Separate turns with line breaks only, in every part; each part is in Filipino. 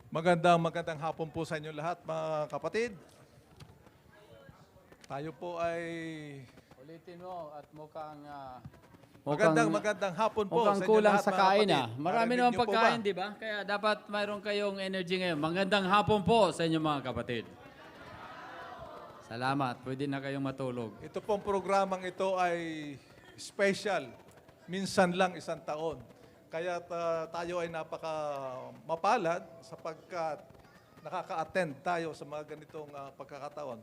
Magandang hapon po sa inyo lahat, mga kapatid. Tayo po ay
Ulitin mo at mukhang
magandang hapon po sa inyo
kulang
lahat,
sa
mga
kain.
kapatid.
Marami
Narinig
naman
niyo po
pagkain,
ba?
di ba? Kaya dapat mayroon kayong energy ngayon. Magandang hapon po sa inyo mga kapatid. Salamat. Pwede na kayong matulog.
Ito pong programang ito ay special. Minsan lang isang taon. Kaya tayo ay napaka mapalad sapagkat nakaka-attend tayo sa mga ganitong pagkakataon.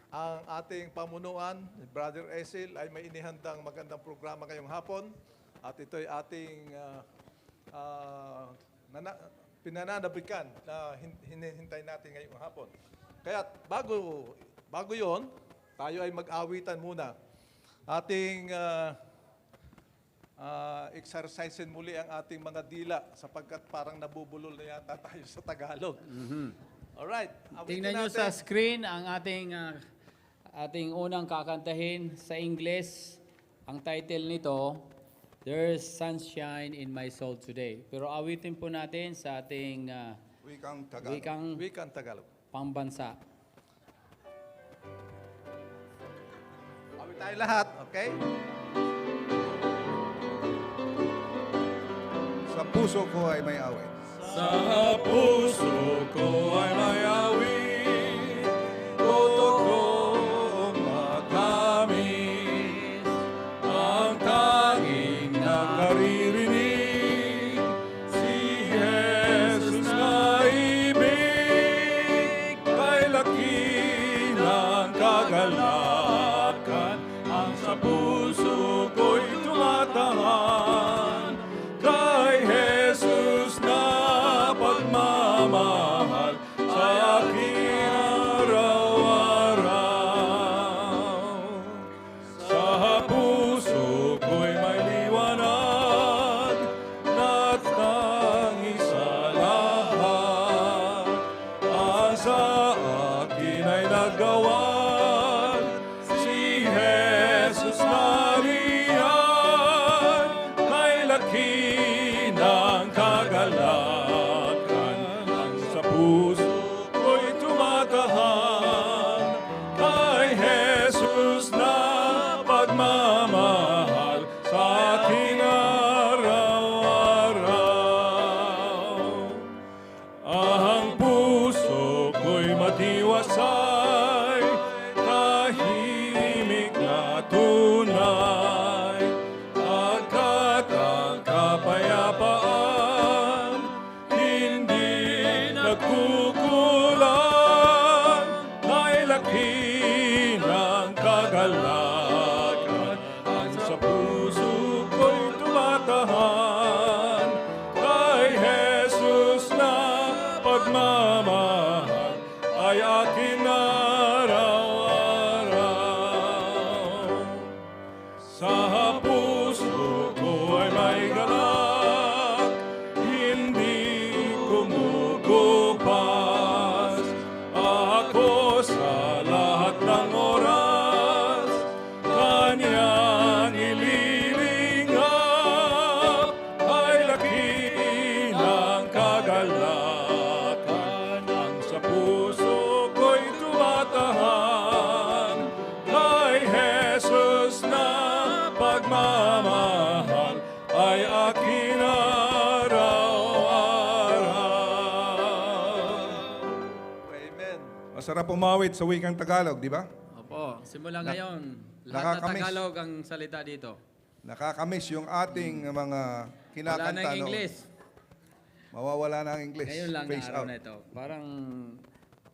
Ang ating pamunuan, Brother Esil, ay may inihandang magandang programa ngayong hapon. At ito ay ating pinananabikan na hinihintay natin ngayong hapon. Kaya bago yon, tayo ay mag-awitan muna. Ating exercisein muli ang ating mga dila sapagkat parang nabubulol na yata tayo sa Tagalog. Alright.
Tingnan nyo sa screen ang ating unang kakantahin sa English. Ang title nito, There's Sunshine in My Soul Today. Pero awitin po natin sa ating
Wikang Tagalog.
Pambansa.
Awit tayo lahat, okay?
Sa puso ko ay may awit.
Sa puso ko ay may awit, totoo matamis, ang tanging nakaririnig, si Jesus na ibig, kay laki ng kagalakan, ang sa puso ko'y tumatahan, kay Jesus na pagmamahal sa aking araw-araw. Sa puso ko'y may liwanag na tanging sa lahat. Ang sa akin ay nagawan, si Jesus na riyan, kay laki ng kagalakan. Ang sa puso ko'y tumatahan, kay Jesus na pagmamahal sa aking araw-araw. Ang puso ko'y matiwasay, tahimik na tunay, agkat ang kapayapaan, hindi nagkukulang, kay laki ng kagalakan. Ang sa puso ko'y tumatahan, kay Jesus na pagmamahal ay akin araw-araw. Sa puso ko ay may galak, hindi kumukupas. Ako sa lahat ng oras, kanyang ililingap, ay laki ng kagalakan. Ang sa puso ko'y tumatahan, kay Jesus na pagmamahal ay akin araw-araw.
Amen.
Masarap umawit sa wikang Tagalog, di ba?
Opo, simula ngayon. Lahat na
nakakamiss.
Tagalog ang salita dito.
Nakakamiss yung ating mga
Wala
kinakanta
na
noon.
English.
Mawawala na ang English.
Ngayon lang na
Face
araw
out.
na ito. Parang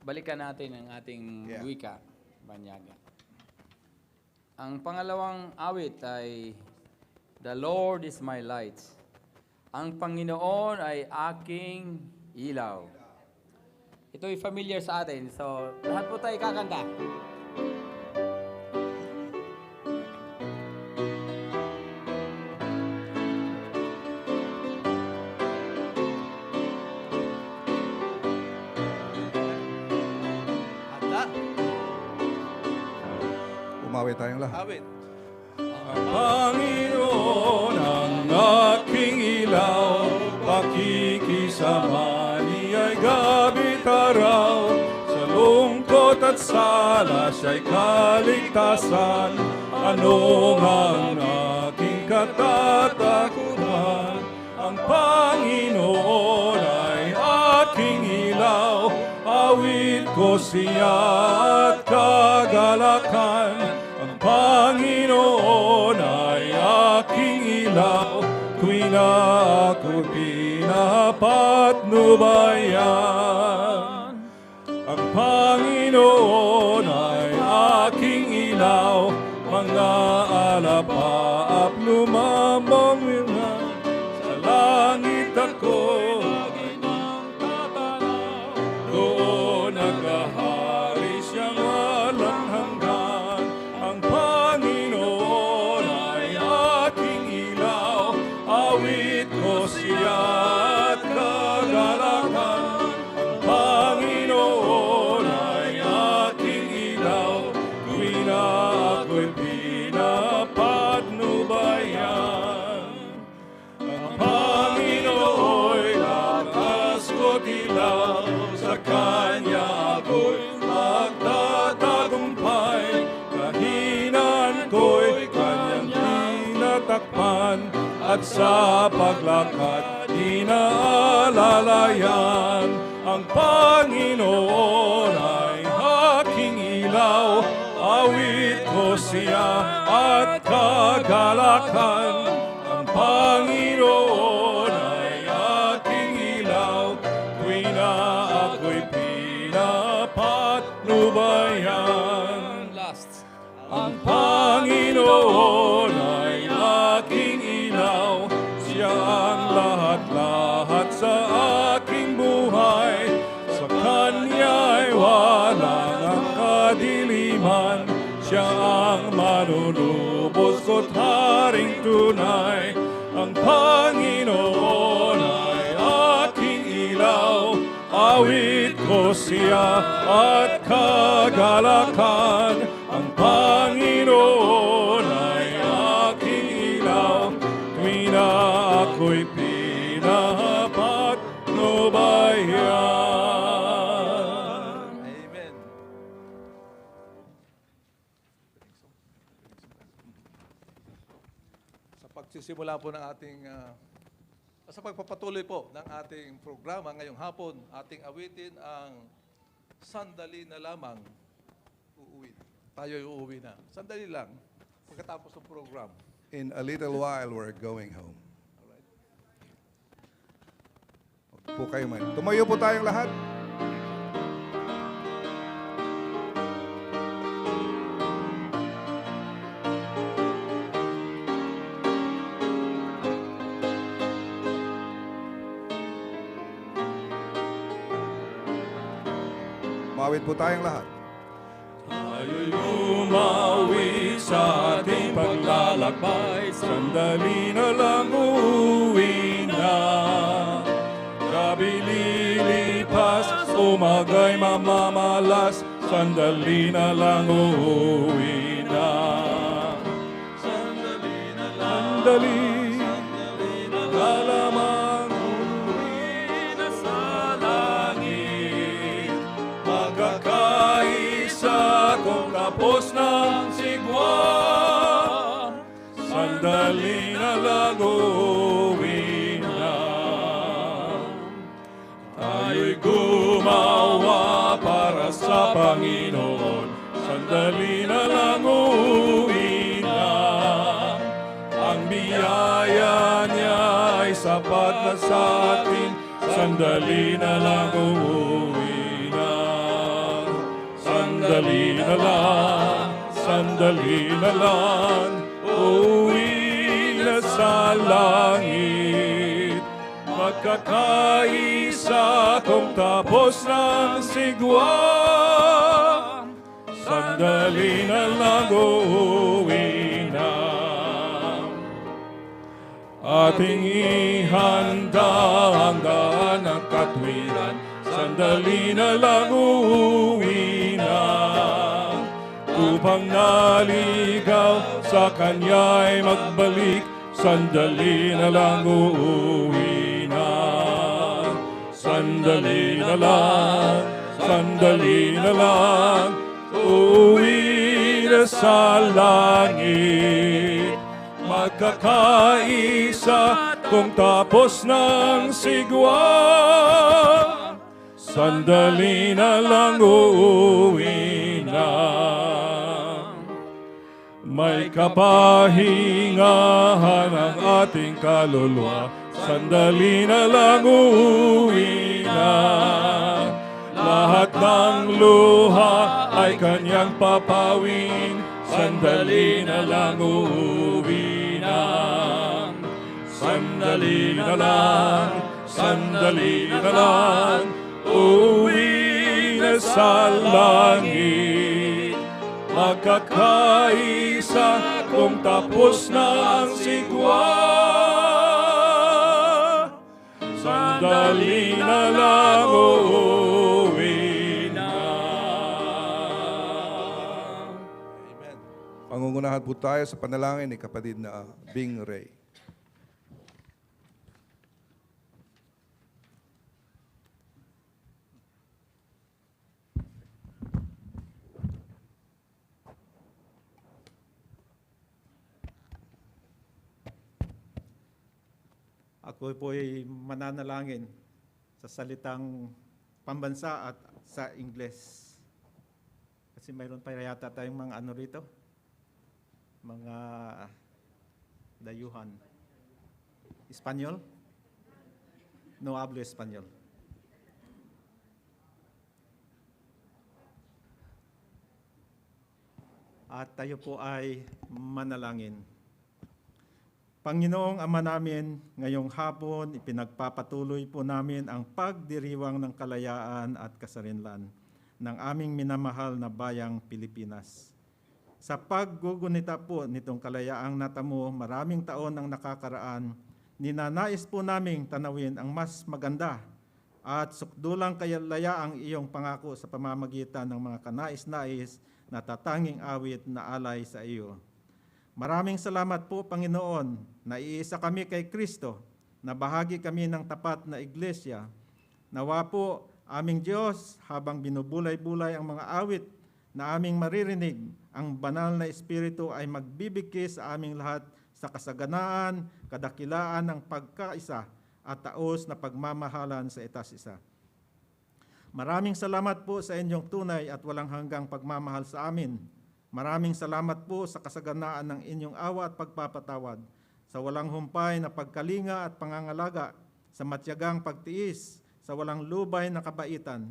balikan natin ang ating
Yeah.
wika, banyaga. Ang pangalawang awit ay The Lord is my light. Ang Panginoon ay aking ilaw. Ito'y familiar sa atin. So, lahat po tayo kakanta.
Handa?
Umawit tayong lahat.
Awit.
Ang Panginoon ang aking ilaw, pakikisama araw. Sa lungkot at sala siya'y kaligtasan. Ano ang aking katatakutan? Ang Panginoon ay aking ilaw. Awit ko siya at kagalakan. Ang Panginoon ay aking ilaw. Tuwi na ako'y pinapatnubayan. Ang Panginoon ay aking ilaw. Mga alapaap lumambang wirang. Sa langit ako lagi nang tatanaw. Doon naghahari siyang walang hanggan. Ang Panginoon ay aking ilaw. Awit ko siya at kagalakan. Ang Panginoon ay aking ilaw. Tuwi na ako'y pinapatnubayan. Ang Panginoon'y lakas ko't ilaw. Sa Kanya ako'y magtatagumpay. Kahinaan ko'y Kanyang tinatakpan. At sa paglakad di naalalayan. Ang Panginoon ay aking ilaw. Awit ko siya at kagalakan. Ang Panginoon ay aking ilaw. Tuwi na ako'y pinapatnubayan.
Last.
Ang Panginoon ay aking ilaw. Siya ang lahat-lahat sa aking buhay. Sa Kanya'y walang ang kadiliman. Siya ang manunubos ko't haring tunay. Ang Panginoon ay aking ilaw. Awit ko siya at kagalakan. Ang Panginoon ay aking ilaw. Tuwi na ako'y pinapatnubayan.
Amen. Sa pagsisimula po ng ating sa pagpapatuloy po ng ating programa ngayong hapon, ating awitin ang Sandali na Lamang. Uuwi. Tayo'y uuwi na. Sandali lang pagkatapos ng program.
In a little while, we're going home. Huwag po kayo man. Tumayo po tayong lahat. Mawit po tayong lahat.
Tayo'y umawi sa ating paglalakbay. Sandali na lang uuwi na. Gabi lilipas, umaga'y mamamalas. Sandali na lang uuwi na. Sandali na lang. Sandali na lamang uuwi na sa langit. Magkakaisa kung tapos ng sigwa. Sandali na lang uuwi na. Tayo'y gumawa para sa Panginoon. Sandali na lang uuwi na. Ang biyaya niya ay sapat na sa atin. Sandali na lang uuwi na. Sandali na lang, sandali na lang, uuwi na sa langit. Magkakaisa kung tapos ng sigwa. Sandali na lang uuwi na. Ating ihanda ang daan ng katwiran. Sandali na lang uuwi na. Upang naligaw sa Kanya'y magbalik. Sandali na lang uuwi na. sandali na lang, sandali na lang, uuwi na sa langit. Magkakaisa kung tapos ng sigwa, sandali na lang uuwi na. May kapahingahan ang ating kaluluwa, sandali na lang uuwi na. Lahat ng luha ay kanyang papawin, sandali na lang uuwi na. Sandali na lang, sandali na lang, uuwi na sa langit. Magkakaisa kung tapos na ang sigwa, sandali na lang uuwi na.
Pangungunahan po tayo sa panalangin ni kapatid na Bing Ray.
Ako po ay mananalangin sa salitang pambansa at sa Ingles. Kasi mayroon pa yata tayong mga ano rito, mga dayuhan. Espanyol? No hablo Espanyol. At tayo po ay manalangin. Panginoong Ama namin, ngayong hapon ipinagpapatuloy po namin ang pagdiriwang ng kalayaan at kasarinlan ng aming minamahal na bayang Pilipinas. Sa paggugunita po nitong kalayaang natamo, maraming taon ang nakakaraan, ninanais po naming tanawin ang mas maganda at sukdulang kalayaang iyong pangako sa pamamagitan ng mga kanais-nais na tatanging awit na alay sa iyo. Maraming salamat po, Panginoon, na iisa kami kay Kristo, na bahagi kami ng tapat na iglesia. Nawa po, aming Diyos, habang binubulay-bulay ang mga awit na aming maririnig, ang banal na Espiritu ay magbibigay sa aming lahat sa kasaganaan, kadakilaan ng pagkaisa at taos na pagmamahalan sa etas isa. Maraming salamat po sa inyong tunay at walang hanggang pagmamahal sa amin. Maraming salamat po sa kasaganaan ng inyong awa at pagpapatawad, sa walang humpay na pagkalinga at pangangalaga, sa matyagang pagtiis, sa walang lubay na kabaitan.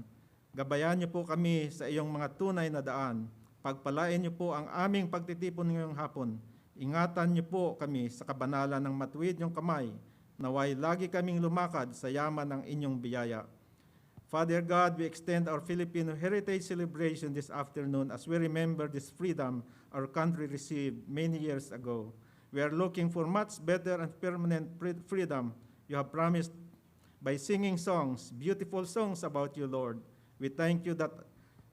Gabayan niyo po kami sa iyong mga tunay na daan. Pagpalain niyo po ang aming pagtitipon ngayong hapon. Ingatan niyo po kami sa kabanalan ng matuwid niyong kamay. Naway lagi kaming lumakad sa yaman ng inyong biyaya. Father God, we extend our Filipino heritage celebration this afternoon as we remember this freedom our country received many years ago. We are looking for much better and permanent freedom you have promised by singing songs, beautiful songs about you, Lord. We thank you that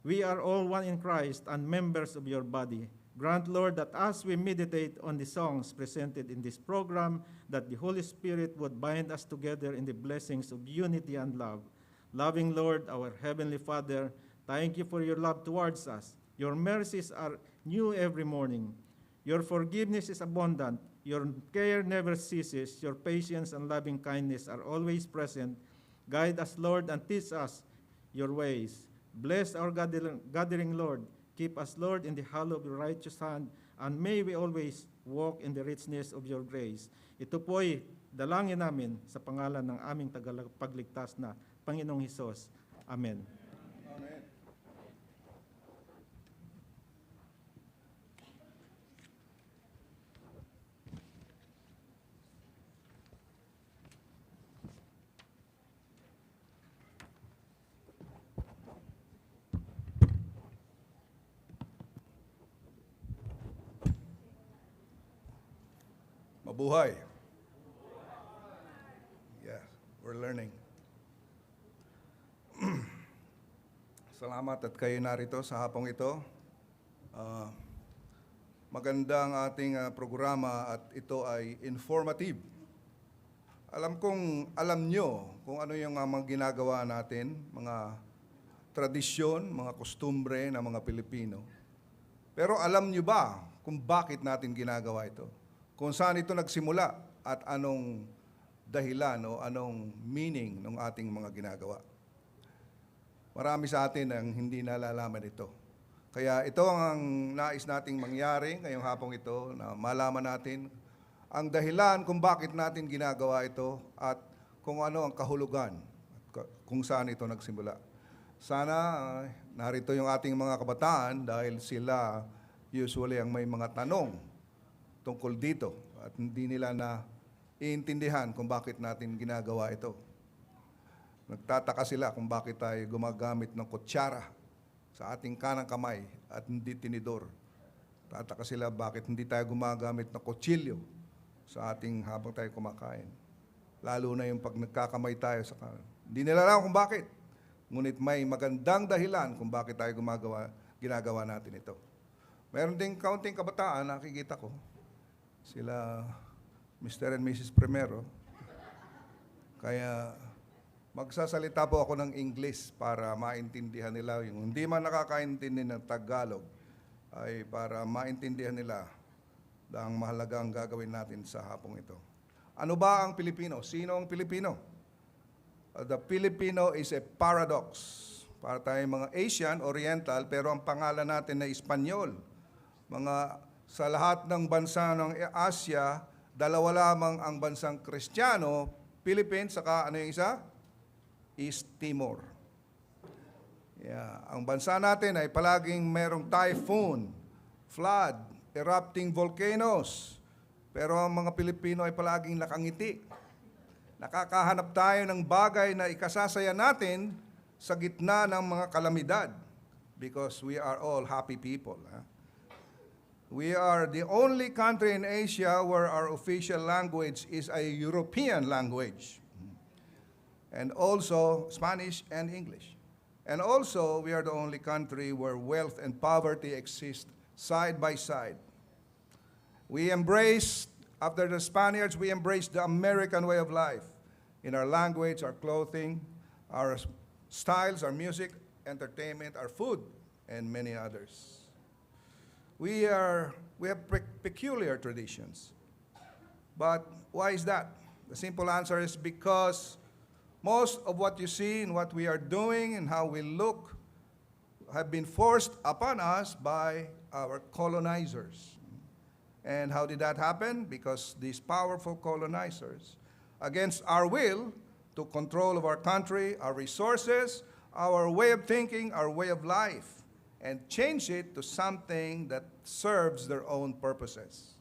we are all one in Christ and members of your body. Grant, Lord, that as we meditate on the songs presented in this program, that the Holy Spirit would bind us together in the blessings of unity and love. Loving Lord, our Heavenly Father, thank you for your love towards us. Your mercies are new every morning. Your forgiveness is abundant. Your care never ceases. Your patience and loving kindness are always present. Guide us, Lord, and teach us your ways. Bless our gathering, Lord. Keep us, Lord, in the hollow of your righteous hand, and may we always walk in the richness of your grace. Ito po'y dalangin namin sa pangalan ng aming tagapagligtas na Panginoong Hesus. Amen.
Amen. Mabuhay. Yeah, we're learning. Salamat at kayo narito sa hapong ito. Maganda ang ating programa at ito ay informative. Alam nyo kung ano yung mga ginagawa natin, mga tradisyon, mga kostumbre ng mga Pilipino. Pero alam nyo ba kung bakit natin ginagawa ito? Kung saan ito nagsimula at anong dahilan o anong meaning ng ating mga ginagawa? Marami sa atin ang hindi nalalaman ito. Kaya ito ang nais nating mangyari ngayong hapong ito, na malaman natin ang dahilan kung bakit natin ginagawa ito at kung ano ang kahulugan at kung saan ito nagsimula. Sana narito yung ating mga kabataan dahil sila usually ang may mga tanong tungkol dito at hindi nila na iintindihan kung bakit natin ginagawa ito. Nagtataka sila kung bakit tayo gumagamit ng kutsara sa ating kanang kamay at hindi tinidor. Tataka sila bakit hindi tayo gumagamit ng kutsilyo sa ating habang tayo kumakain. Lalo na yung pag nagkakamay tayo sa kanan. Hindi nila alam kung bakit. Ngunit may magandang dahilan kung bakit tayo ginagawa natin ito. Meron ding kaunting kabataan, nakikita ko. Sila Mr. and Mrs. Primero. Kaya magsasalita po ako ng English para maintindihan nila. Yung hindi man nakakaintindi ng Tagalog, ay para maintindihan nila ang mahalagang gagawin natin sa hapong ito. Ano ba ang Pilipino? Sino ang Pilipino? The Filipino is a paradox. Para tayong mga Asian, Oriental, pero ang pangalan natin na Espanyol. Sa lahat ng bansa ng Asia, dalawa lamang ang bansang Kristiyano, Philippines, saka ano yung isa? East Timor. Yeah. Ang bansa natin ay palaging merong typhoon, flood, erupting volcanoes. Pero ang mga Pilipino ay palaging nakangiti. Nakakahanap tayo ng bagay na ikasasaya natin sa gitna ng mga kalamidad because we are all happy people. We are the only country in Asia where our official language is a European language. And also Spanish and English. And also, we are the only country where wealth and poverty exist side by side. After the Spaniards, we embraced the American way of life in our language, our clothing, our styles, our music, entertainment, our food, and many others. We have peculiar traditions. But why is that? The simple answer is because most of what you see and what we are doing and how we look have been forced upon us by our colonizers. And how did that happen? Because these powerful colonizers, against our will, took control of our country, our resources, our way of thinking, our way of life, and changed it to something that serves their own purposes.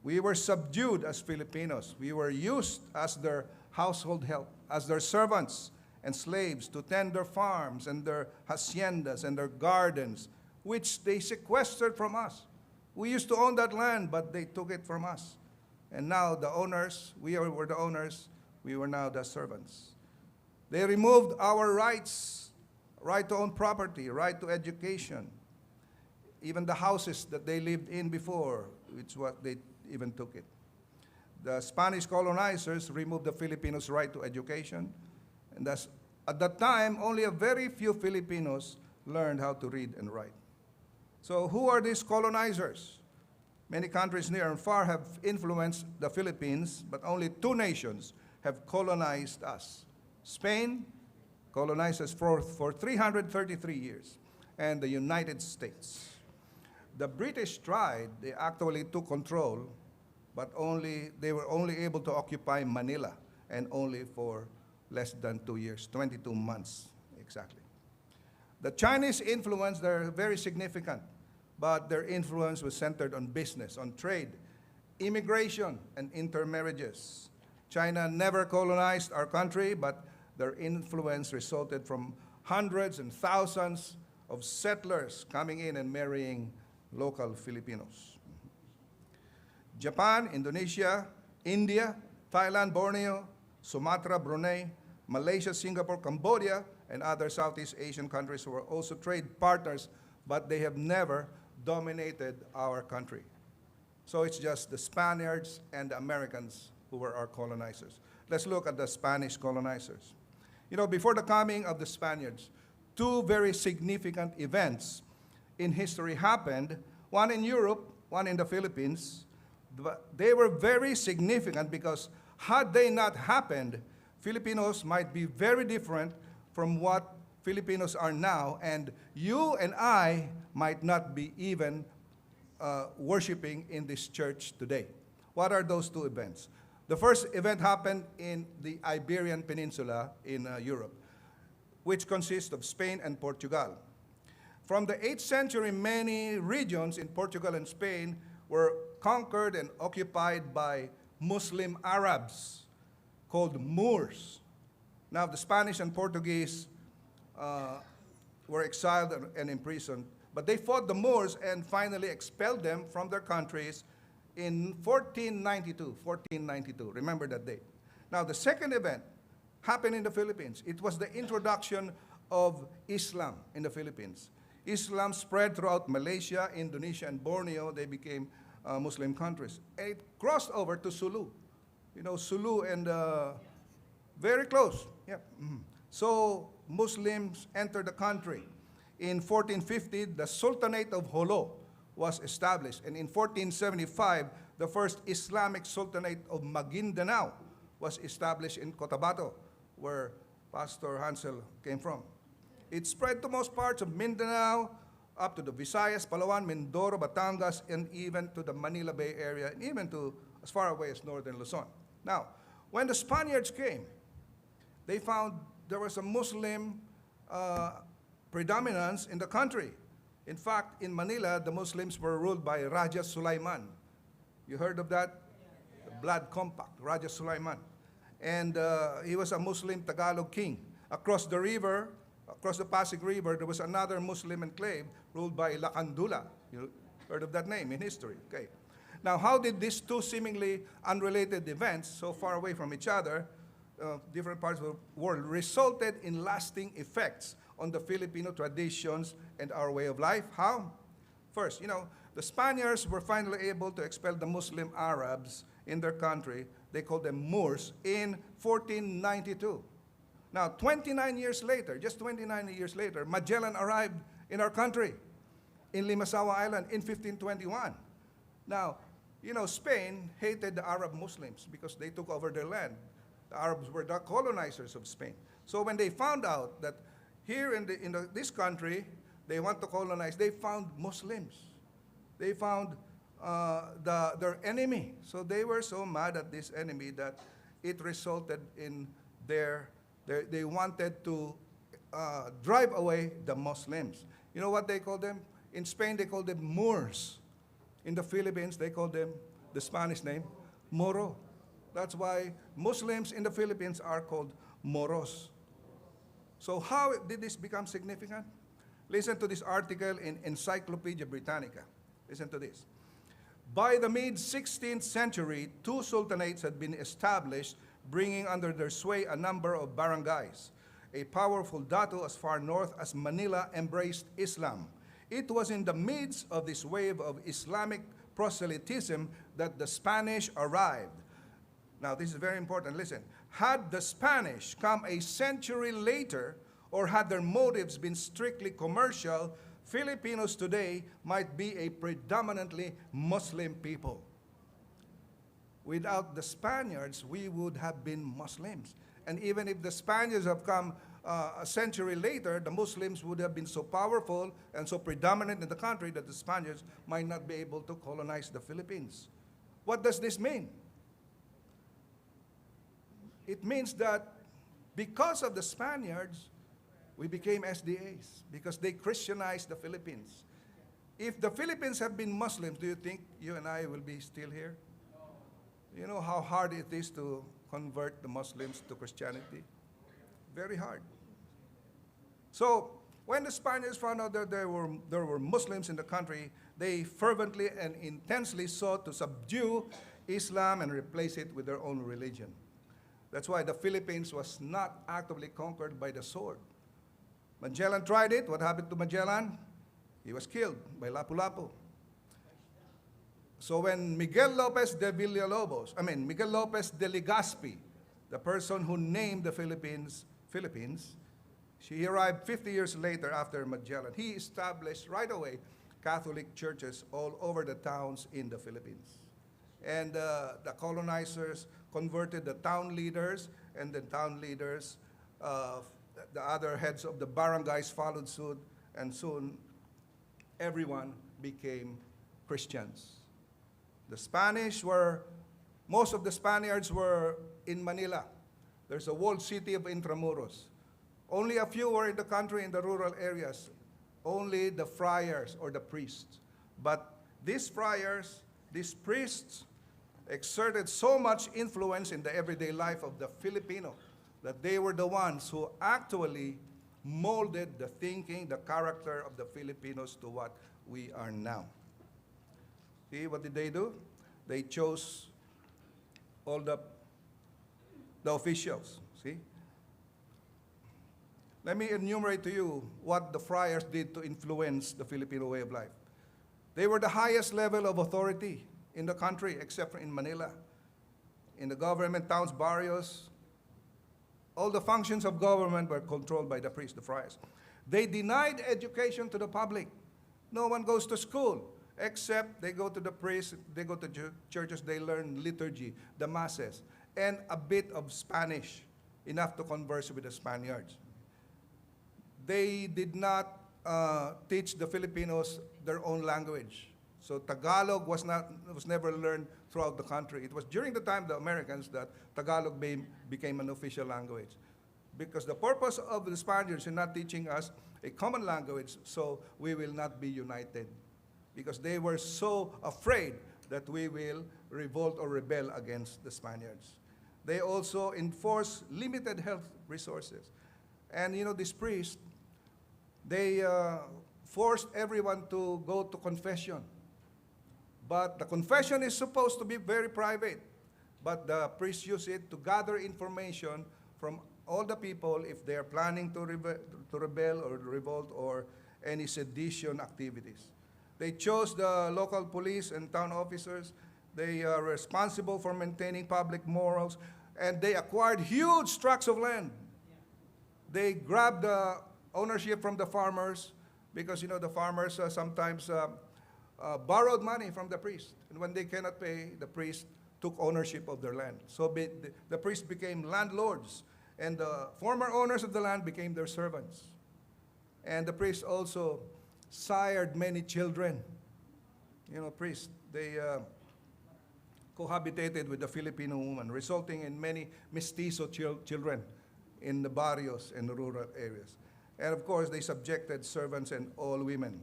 We were subdued as Filipinos. We were used as their household help, as their servants and slaves to tend their farms and their haciendas and their gardens, which they sequestered from us. We used to own that land, but they took it from us. And now the owners, were the owners, we were now the servants. They removed our rights, right to own property, right to education, even the houses that they lived in before, which what they even took it. The Spanish colonizers removed the Filipinos' right to education, and thus, at that time, only a very few Filipinos learned how to read and write. So who are these colonizers? Many countries near and far have influenced the Philippines, but only two nations have colonized us. Spain colonized us for 333 years, and the United States. The British tried, they actually took control, but they were only able to occupy Manila, and only for less than 2 years, 22 months exactly. The Chinese influence, they're very significant, but their influence was centered on business, on trade, immigration, and intermarriages. China never colonized our country, but their influence resulted from hundreds and thousands of settlers coming in and marrying local Filipinos. Japan, Indonesia, India, Thailand, Borneo, Sumatra, Brunei, Malaysia, Singapore, Cambodia, and other Southeast Asian countries were also trade partners, but they have never dominated our country. So it's just the Spaniards and the Americans who were our colonizers. Let's look at the Spanish colonizers. You know, before the coming of the Spaniards, two very significant events in history happened, one in Europe, one in the Philippines. But they were very significant because had they not happened, Filipinos might be very different from what Filipinos are now, and you and I might not be even worshiping in this church today. What are those two events? The first event happened in the Iberian Peninsula in Europe, which consists of Spain and Portugal. From the 8th century, many regions in Portugal and Spain were conquered and occupied by Muslim Arabs called Moors. Now, the Spanish and Portuguese were exiled and imprisoned, but they fought the Moors and finally expelled them from their countries in 1492. Remember that date. Now, the second event happened in the Philippines. It was the introduction of Islam in the Philippines. Islam spread throughout Malaysia, Indonesia, and Borneo. They became Muslim countries. It crossed over to Sulu. You know, Sulu and very close. Yeah. So Muslims entered the country. In 1450, the Sultanate of Jolo was established. And in 1475, the first Islamic Sultanate of Maguindanao was established in Cotabato, where Pastor Hansel came from. It spread to most parts of Mindanao, up to the Visayas, Palawan, Mindoro, Batangas, and even to the Manila Bay area, and even to as far away as northern Luzon. Now, when the Spaniards came, they found there was a Muslim predominance in the country. In fact, in Manila, the Muslims were ruled by Raja Sulaiman. You heard of that? The Blood Compact, Raja Sulaiman. And he was a Muslim Tagalog king. Across the river, across the Pasig River, there was another Muslim enclave ruled by Lacandula. You heard of that name in history, okay. Now, how did these two seemingly unrelated events, so far away from each other, different parts of the world, resulted in lasting effects on the Filipino traditions and our way of life? How? First, you know, the Spaniards were finally able to expel the Muslim Arabs in their country. They called them Moors in 1492. Now, 29 years later, just 29 years later, Magellan arrived in our country, in Limasawa Island, in 1521. Now, you know, Spain hated the Arab Muslims because they took over their land. The Arabs were the colonizers of Spain. So when they found out that here in this country, they want to colonize, they found Muslims. They found their enemy. So they were so mad at this enemy that it resulted in they wanted to drive away the Muslims. You know what they called them? In Spain, they called them Moors. In the Philippines, they called them, the Spanish name, Moro. That's why Muslims in the Philippines are called Moros. So how did this become significant? Listen to this article in Encyclopedia Britannica. Listen to this. By the mid-16th century, two sultanates had been established, bringing under their sway a number of barangays. A powerful dato as far north as Manila embraced Islam. It was in the midst of this wave of Islamic proselytism that the Spanish arrived. Now, this is very important. Listen. Had the Spanish come a century later, or had their motives been strictly commercial, Filipinos today might be a predominantly Muslim people. Without the Spaniards, we would have been Muslims. And even if the Spaniards have come a century later, the Muslims would have been so powerful and so predominant in the country that the Spaniards might not be able to colonize the Philippines. What does this mean? It means that because of the Spaniards, we became SDAs, because they Christianized the Philippines. If the Philippines have been Muslims, do you think you and I will be still here? You know how hard it is to convert the Muslims to Christianity? Very hard. So when the Spaniards found out that there were Muslims in the country, they fervently and intensely sought to subdue Islam and replace it with their own religion. That's why the Philippines was not actively conquered by the sword. Magellan tried it. What happened to Magellan? He was killed by Lapu-Lapu. So when Miguel Lopez de Legazpi, the person who named the Philippines, he arrived 50 years later after Magellan. He established right away Catholic churches all over the towns in the Philippines. And the colonizers converted the town leaders, and the town leaders, the other heads of the barangays followed suit, and soon everyone became Christians. Most of the Spaniards were in Manila. There's a walled city of Intramuros. Only a few were in the country, in the rural areas. Only the friars or the priests. But these friars, these priests, exerted so much influence in the everyday life of the Filipino that they were the ones who actually molded the thinking, the character of the Filipinos to what we are now. See, what did they do? They chose all the officials, see? Let me enumerate to you what the friars did to influence the Filipino way of life. They were the highest level of authority in the country, except for in Manila. In the government towns, barrios, all the functions of government were controlled by the priests, the friars. They denied education to the public. No one goes to school, except they go to the priests, they go to churches, they learn liturgy, the masses, and a bit of Spanish, enough to converse with the Spaniards. They did not teach the Filipinos their own language. So Tagalog was never learned throughout the country. It was during the time of the Americans that Tagalog became an official language. Because the purpose of the Spaniards in not teaching us a common language, so we will not be united. Because they were so afraid that we will revolt or rebel against the Spaniards. They also enforced limited health resources. And these priests, they forced everyone to go to confession. But the confession is supposed to be very private. But the priests use it to gather information from all the people if they are planning to rebel or revolt or any sedition activities. They chose the local police and town officers. They are responsible for maintaining public morals. And they acquired huge tracts of land. They grabbed the ownership from the farmers because, the farmers sometimes borrowed money from the priest. And when they cannot pay, the priest took ownership of their land. So the priests became landlords. And the former owners of the land became their servants. And the priests also sired many children. Priests, they cohabitated with the Filipino woman, resulting in many mestizo children in the barrios and the rural areas. And of course, they subjected servants and all women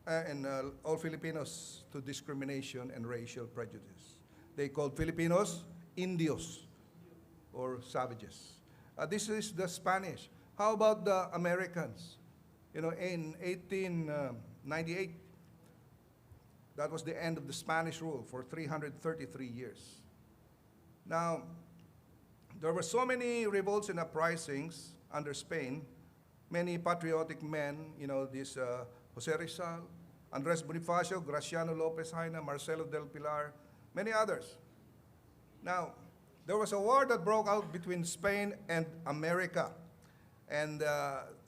and all Filipinos to discrimination and racial prejudice. They called Filipinos Indios or savages. This is the Spanish. How about the Americans? In 1898, that was the end of the Spanish rule for 333 years. Now, there were so many revolts and uprisings under Spain, many patriotic men, this Jose Rizal, Andres Bonifacio, Graciano Lopez Jaena, Marcelo del Pilar, many others. Now, there was a war that broke out between Spain and America. And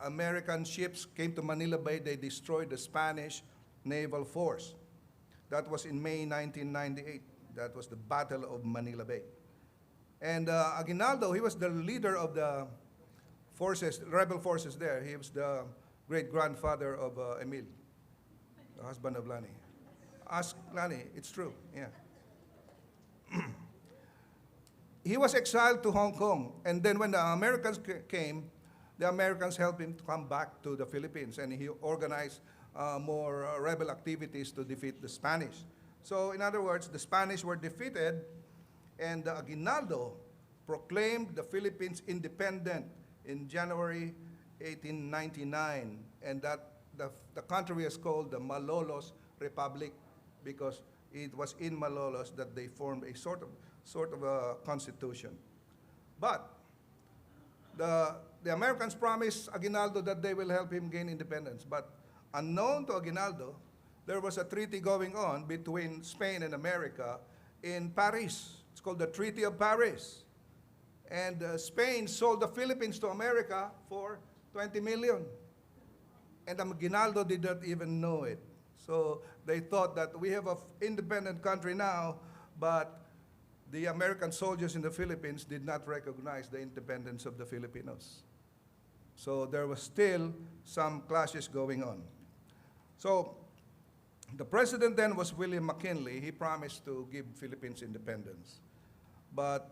American ships came to Manila Bay. They destroyed the Spanish naval force. That was in May 1998. That was the Battle of Manila Bay. And Aguinaldo, he was the leader of the forces, rebel forces there. He was the great-grandfather of Emil, the husband of Lani. Ask Lani, it's true, yeah. He was exiled to Hong Kong. And then when the Americans came, the Americans helped him to come back to the Philippines, and he organized more rebel activities to defeat the Spanish. So in other words, the Spanish were defeated, and Aguinaldo proclaimed the Philippines independent in January 1899, and that the country is called the Malolos Republic because it was in Malolos that they formed a sort of a constitution. But the Americans promised Aguinaldo that they will help him gain independence. But unknown to Aguinaldo, there was a treaty going on between Spain and America in Paris. It's called the Treaty of Paris. And Spain sold the Philippines to America for 20 million. And the Aguinaldo did not even know it. So they thought that we have an independent country now, but the American soldiers in the Philippines did not recognize the independence of the Filipinos. So there was still some clashes going on. So the president then was William McKinley. He promised to give Philippines independence. But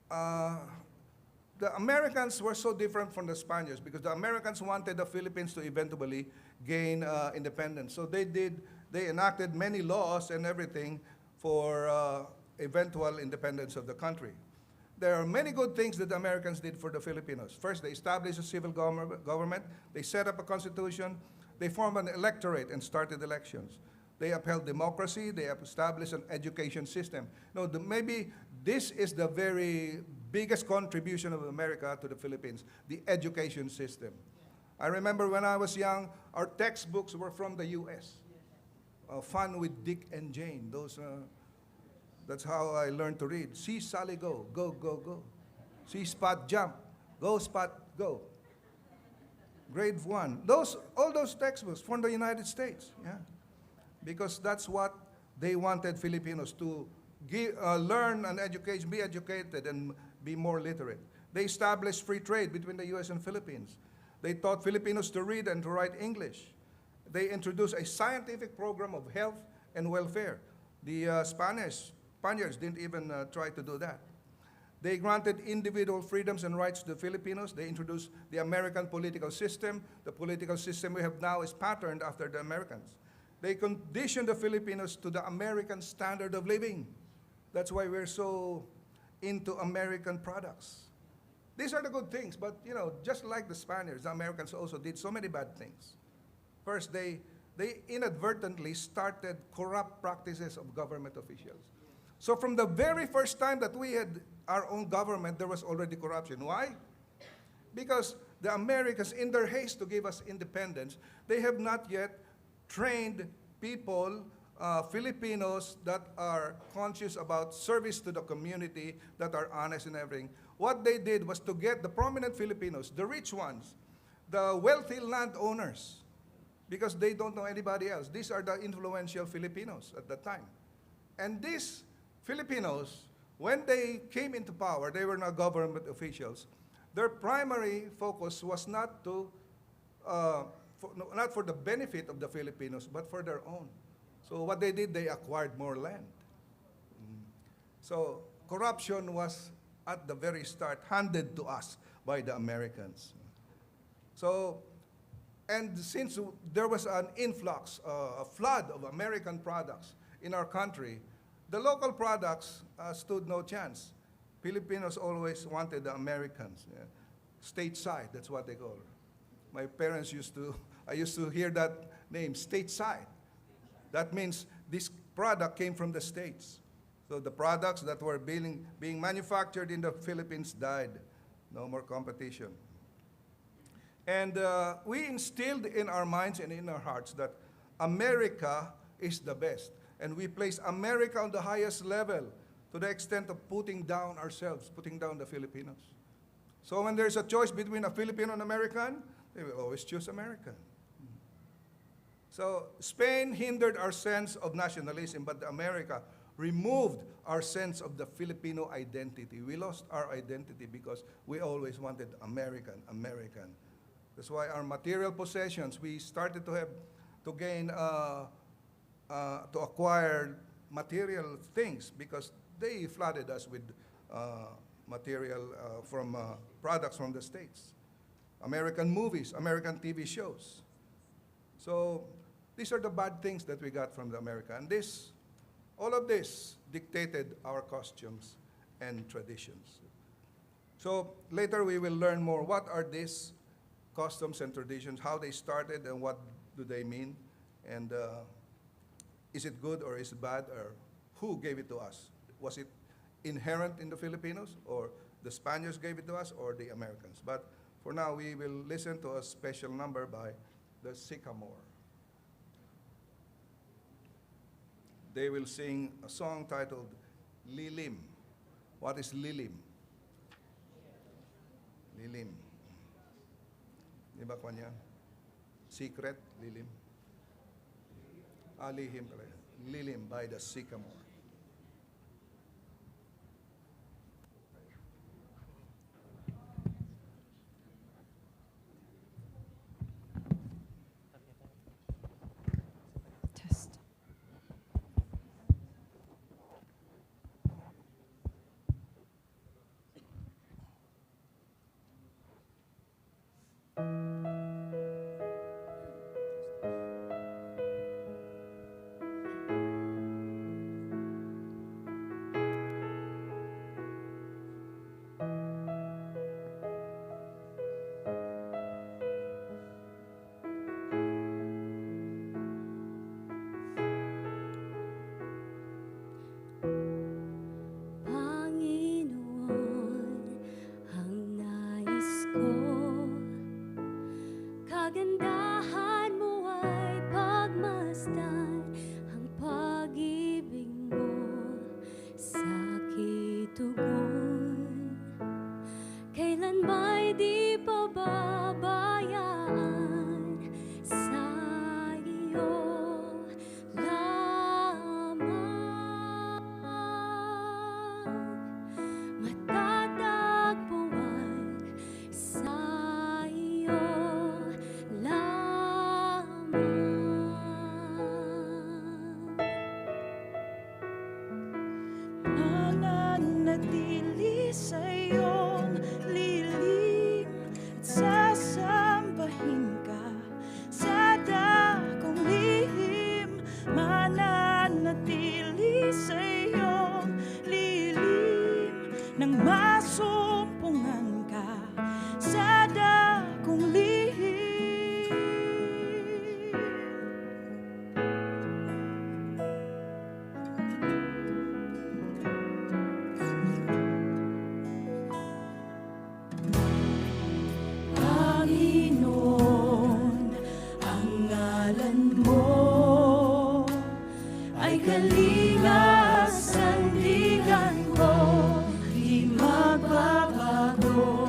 the Americans were so different from the Spaniards because the Americans wanted the Philippines to eventually gain independence. So they enacted many laws and everything for eventual independence of the country. There are many good things that the Americans did for the Filipinos. First, they established a civil government. They set up a constitution. They formed an electorate and started elections. They upheld democracy. They have established an education system. No, maybe this is the very biggest contribution of America to the Philippines, the education system. I remember when I was young, our textbooks were from the U.S. Fun with Dick and Jane. That's how I learned to read. See Sally go, go, go, go. See Spot jump, go Spot go. Grade 1. All those textbooks from the United States, yeah. Because that's what they wanted Filipinos to learn and education, be educated and be more literate. They established free trade between the U.S. and Philippines. They taught Filipinos to read and to write English. They introduced a scientific program of health and welfare. The Spaniards didn't even try to do that. They granted individual freedoms and rights to the Filipinos. They introduced the American political system. The political system we have now is patterned after the Americans. They conditioned the Filipinos to the American standard of living. That's why we're so into American products. These are the good things, but just like the Spaniards, the Americans also did so many bad things. First, they inadvertently started corrupt practices of government officials. So from the very first time that we had our own government, there was already corruption. Why? Because the Americans, in their haste to give us independence, they have not yet trained people, Filipinos that are conscious about service to the community, that are honest and everything. What they did was to get the prominent Filipinos, the rich ones, the wealthy landowners, because they don't know anybody else. These are the influential Filipinos at that time. And these Filipinos, when they came into power, they were not government officials. Their primary focus was not for the benefit of the Filipinos, but for their own. So what they did, they acquired more land. So corruption was at the very start handed to us by the Americans. So, and since there was an influx, a flood of American products in our country, the local products stood no chance. Filipinos always wanted the Americans. Yeah. Stateside, that's what they call it. My parents I used to hear that name, stateside. That means this product came from the States. So the products that were being manufactured in the Philippines died. No more competition. And we instilled in our minds and in our hearts that America is the best. And we place America on the highest level to the extent of putting down ourselves, putting down the Filipinos. So when there's a choice between a Filipino and American, they will always choose American. So Spain hindered our sense of nationalism, but America removed our sense of the Filipino identity. We lost our identity because we always wanted American, American. That's why our material possessions, we started to acquire material things because they flooded us with material from products from the States. American movies, American TV shows. So these are the bad things that we got from the America. And all of this dictated our costumes and traditions. So later we will learn more. What are these customs and traditions, how they started and what do they mean? And is it good or is it bad, or who gave it to us? Was it inherent in the Filipinos, or the Spaniards gave it to us, or the Americans? But for now, we will listen to a special number by the Sycamore. they will sing a song titled Lilim. What is Lilim? Lilim. Di ba kanya? Secret, Lilim. Lihim pala. Lilim by the sycamore.
Test.
Panginoon, ang nais ko, kagandahan mo ay pagmasdan, ang pag-ibig mo sa'kin tugon. Kailan ba'y di pababayaan sa iyo lamang, matatagpuan sa iyo lamang.
Mananatili sa iyong lilim at sasambahin ka sa dakong lihim. Mananatili sa iyong lilim nang masumpungan ka sa dakong lihim. Panginoon, ang ngalan mo ay kalinga sandigan ko, di magbabago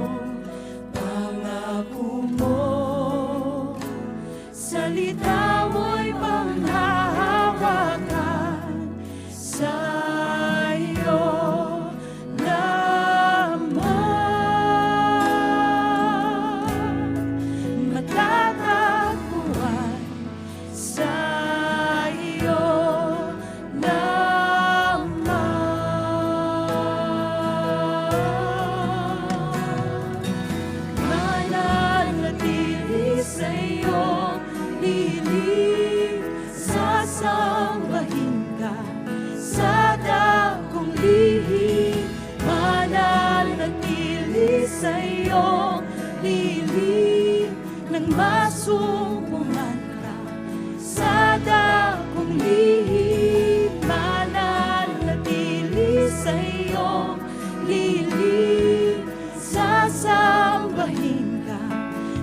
pangako mo. Salita mo'y panghahawakan sa iyo lamang, matatagpuan sa iyo lamang. Mananatili sa iyong lilim, sasambahin ka sa dakong lihim. Mananatili sa iyong lilim nang masumpungan ka sa dakong lihim. Mananatili sa iyong lilim, sasambahin ka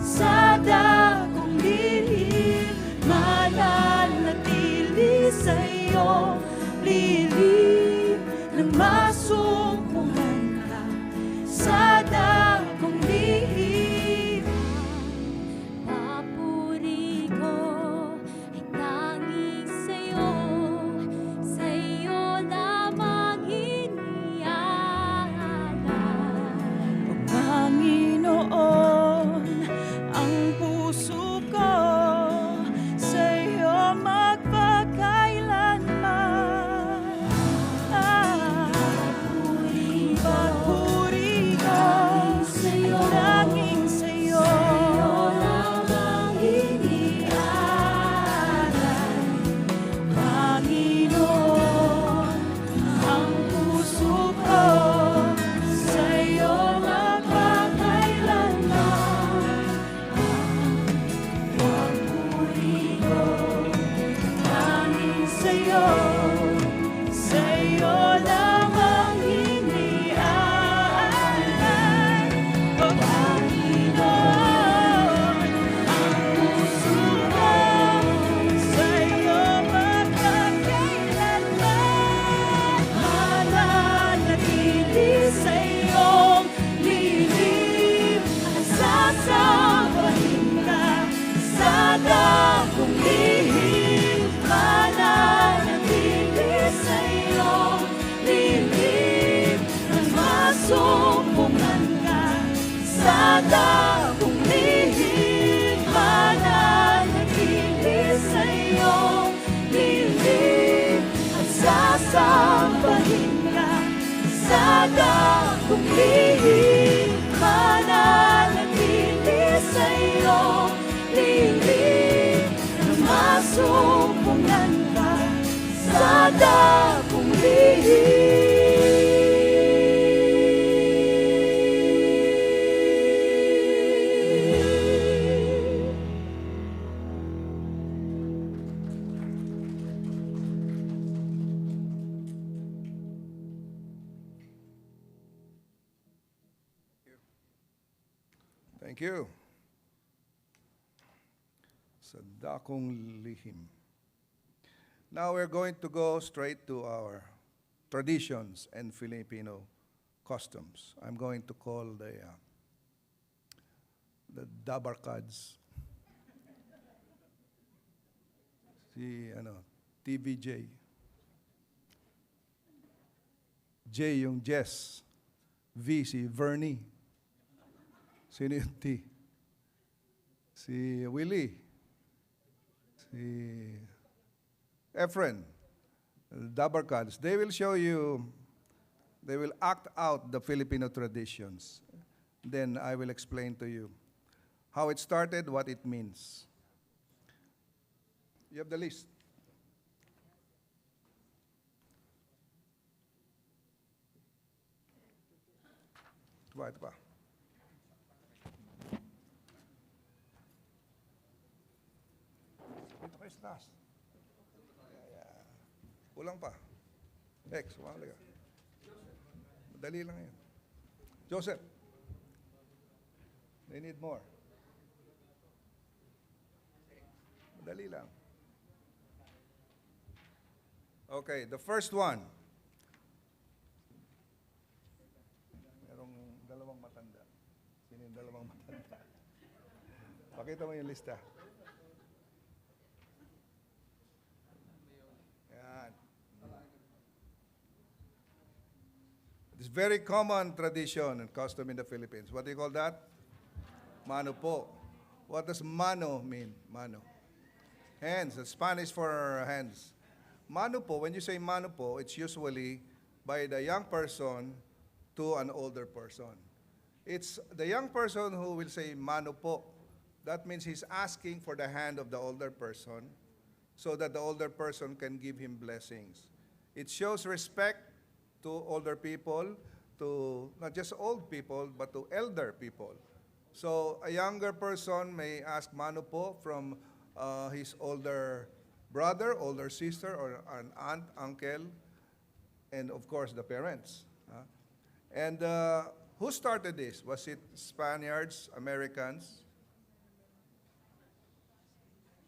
sa dakong lihim. Mananatili sa iyong lilim nang masumpungan ka sa dakong lihim.
Papuri ko
dakong lihim.
Thank you. Sa dakong lihim. Now we're going to go straight to our traditions and Filipino customs. I'm going to call the dabarkads. Si TVJ. J yung Jess. V si Vernie. Sino yung T? Si Willie. Si Efren. Dabarkads. They will show you, they will act out the Filipino traditions. Then I will explain to you how it started, what it means. You have the list. Ito pa. Dito kayo sa taas. Yeah. Kulang pa. X, umali ka. Madali lang yan. Joseph. They need more. Madali lang. Okay, the first one. Merong dalawang matanda. Sino yung dalawang matanda? Pakita mo yung lista. Yan. It's very common tradition and custom in the Philippines. What do you call that? Mano po. What does mano mean? Mano. Hands. It's Spanish for hands. Mano po, when you say mano po, it's usually by the young person to an older person. It's the young person who will say mano po. That means he's asking for the hand of the older person so that the older person can give him blessings. It shows respect to older people, to not just old people, but to elder people. So a younger person may ask mano po from his older brother, older sister, or an aunt, uncle, and of course the parents. And who started this? Was it Spaniards, Americans?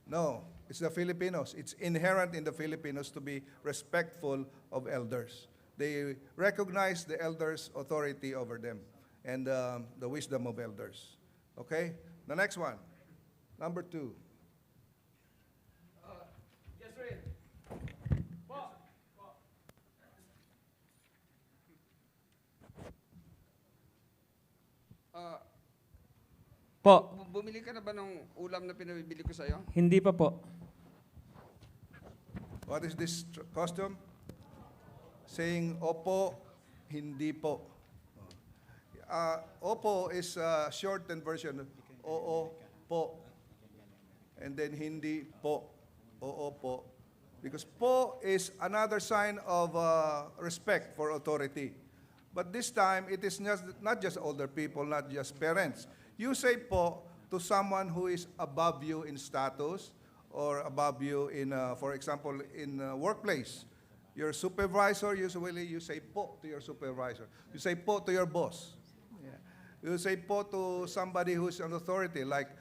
No, it's the Filipinos. It's inherent in the Filipinos to be respectful of elders. They recognize the elders' authority over them and the wisdom of elders. Okay? The next one, number 2.
Yes, sir.
Po,
Bumili ka na ba ng ulam na pinabibili ko sa'yo?
hindi pa po.
What is this custom? Saying opo, hindi po. Opo is a shortened version. Oo po. And then hindi po. Oo po. Because po is another sign of respect for authority. But this time, it is not just older people, not just parents. You say po to someone who is above you in status or above you in, for example, in workplace. Your supervisor, usually you say po to your supervisor. You say po to your boss. Yeah. You say po to somebody who is an authority, like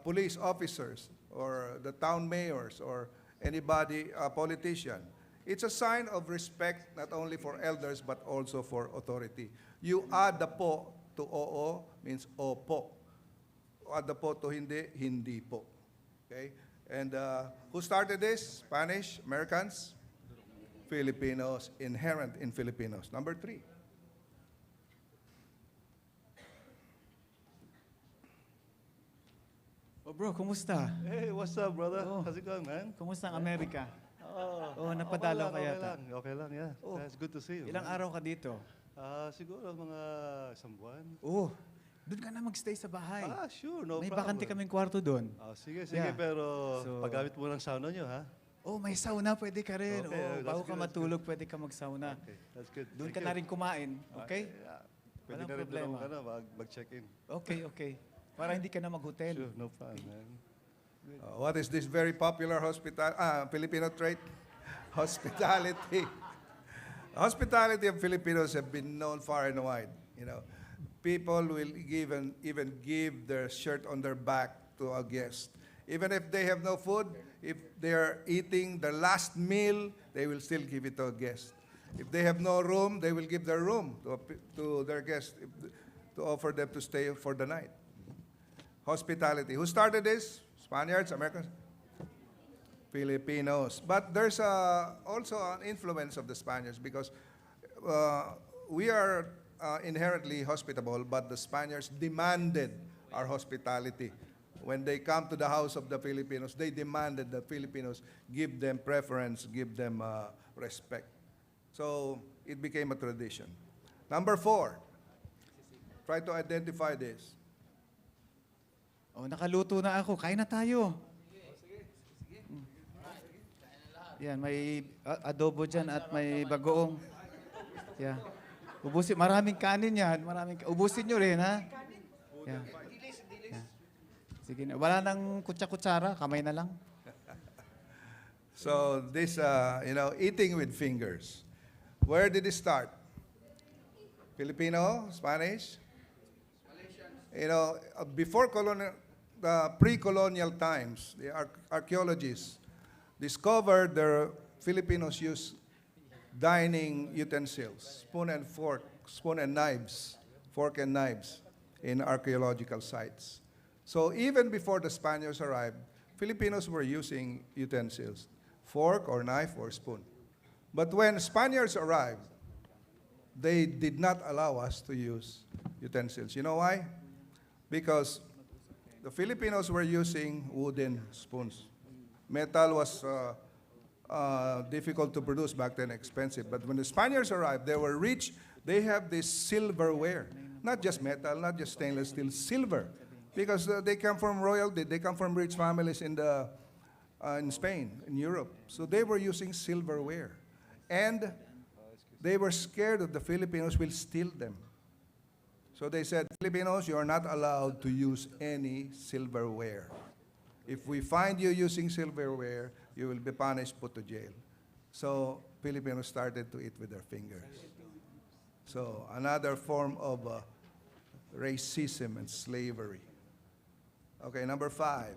police officers or the town mayors or anybody, a politician. It's a sign of respect not only for elders but also for authority. You add the po to oo means opo. Add the po to hindi, hindi po. Okay? And who started this? Spanish, Americans, Filipinos, inherent in Filipinos. Number 3.
Oh bro, kumusta?
Hey, what's up, brother? How's it going, man?
Kumusta ang Amerika?
Oh,
napadalaw ka yata.
Okay lang, yeah.
Oh.
It's good to see you.
Ilang
man.
araw ka dito?
Siguro mga isang buwan.
Oh, doon ka na magstay sa bahay.
Sure, no
May
problem.
bakante kaming kwarto doon.
Sige,
Yeah.
pero
So-
paggamit mo ng sauna nyo, ha?
Oh, may sauna, pwede ka rin.
Okay,
Oh,
that's
bago
good,
ka
that's
matulog, pwede ka magsauna.
Okay, that's good.
Doon
Thank
ka na
you.
rin kumain, okay?
Pwede
Walang
na rin
problema.
doon ako, mag-check-in.
Okay, okay. Para hindi ka na mag-hotel.
Sure, no problem, man.
What is this very popular Filipino trait? Hospitality. Hospitality of Filipinos have been known far and wide. You know, people will even give their shirt on their back to a guest. Even if they have no food, if they are eating their last meal, they will still give it to a guest. If they have no room, they will give their room to their guest to offer them to stay for the night. Hospitality. Who started this? Spaniards, Americans? Filipinos. But there's also an influence of the Spaniards because we are inherently hospitable, but the Spaniards demanded our hospitality. When they come to the house of the Filipinos, they demanded the Filipinos give them preference, give them respect. So it became a tradition. Number 4, try to identify this.
Oh, nakaluto na ako. Kain na tayo. Yan, may adobo dyan at may bagoong. Yeah. Ubusin, maraming kanin yan. Ubusin nyo rin, ha? Yeah. Yeah. Sige na. Wala nang kutsa-kutsara. Kamay na lang.
So this, eating with fingers. Where did it start? Filipino, Spanish? Before pre-colonial times, the archaeologists discovered the Filipinos use dining utensils, spoon and knives, fork and knives in archaeological sites. So even before the Spaniards arrived, Filipinos were using utensils, fork or knife or spoon. But when Spaniards arrived, they did not allow us to use utensils. You know why? Because the Filipinos were using wooden spoons. Metal was difficult to produce back then, expensive. But when the Spaniards arrived, they were rich. They have this silverware, not just metal, not just stainless steel, silver, because they come from royalty. They come from rich families in Spain, in Europe. So they were using silverware, and they were scared that the Filipinos will steal them. So they said, Filipinos, you are not allowed to use any silverware. If we find you using silverware, you will be punished, put to jail. So Filipinos started to eat with their fingers. So another form of racism and slavery. Okay, number 5.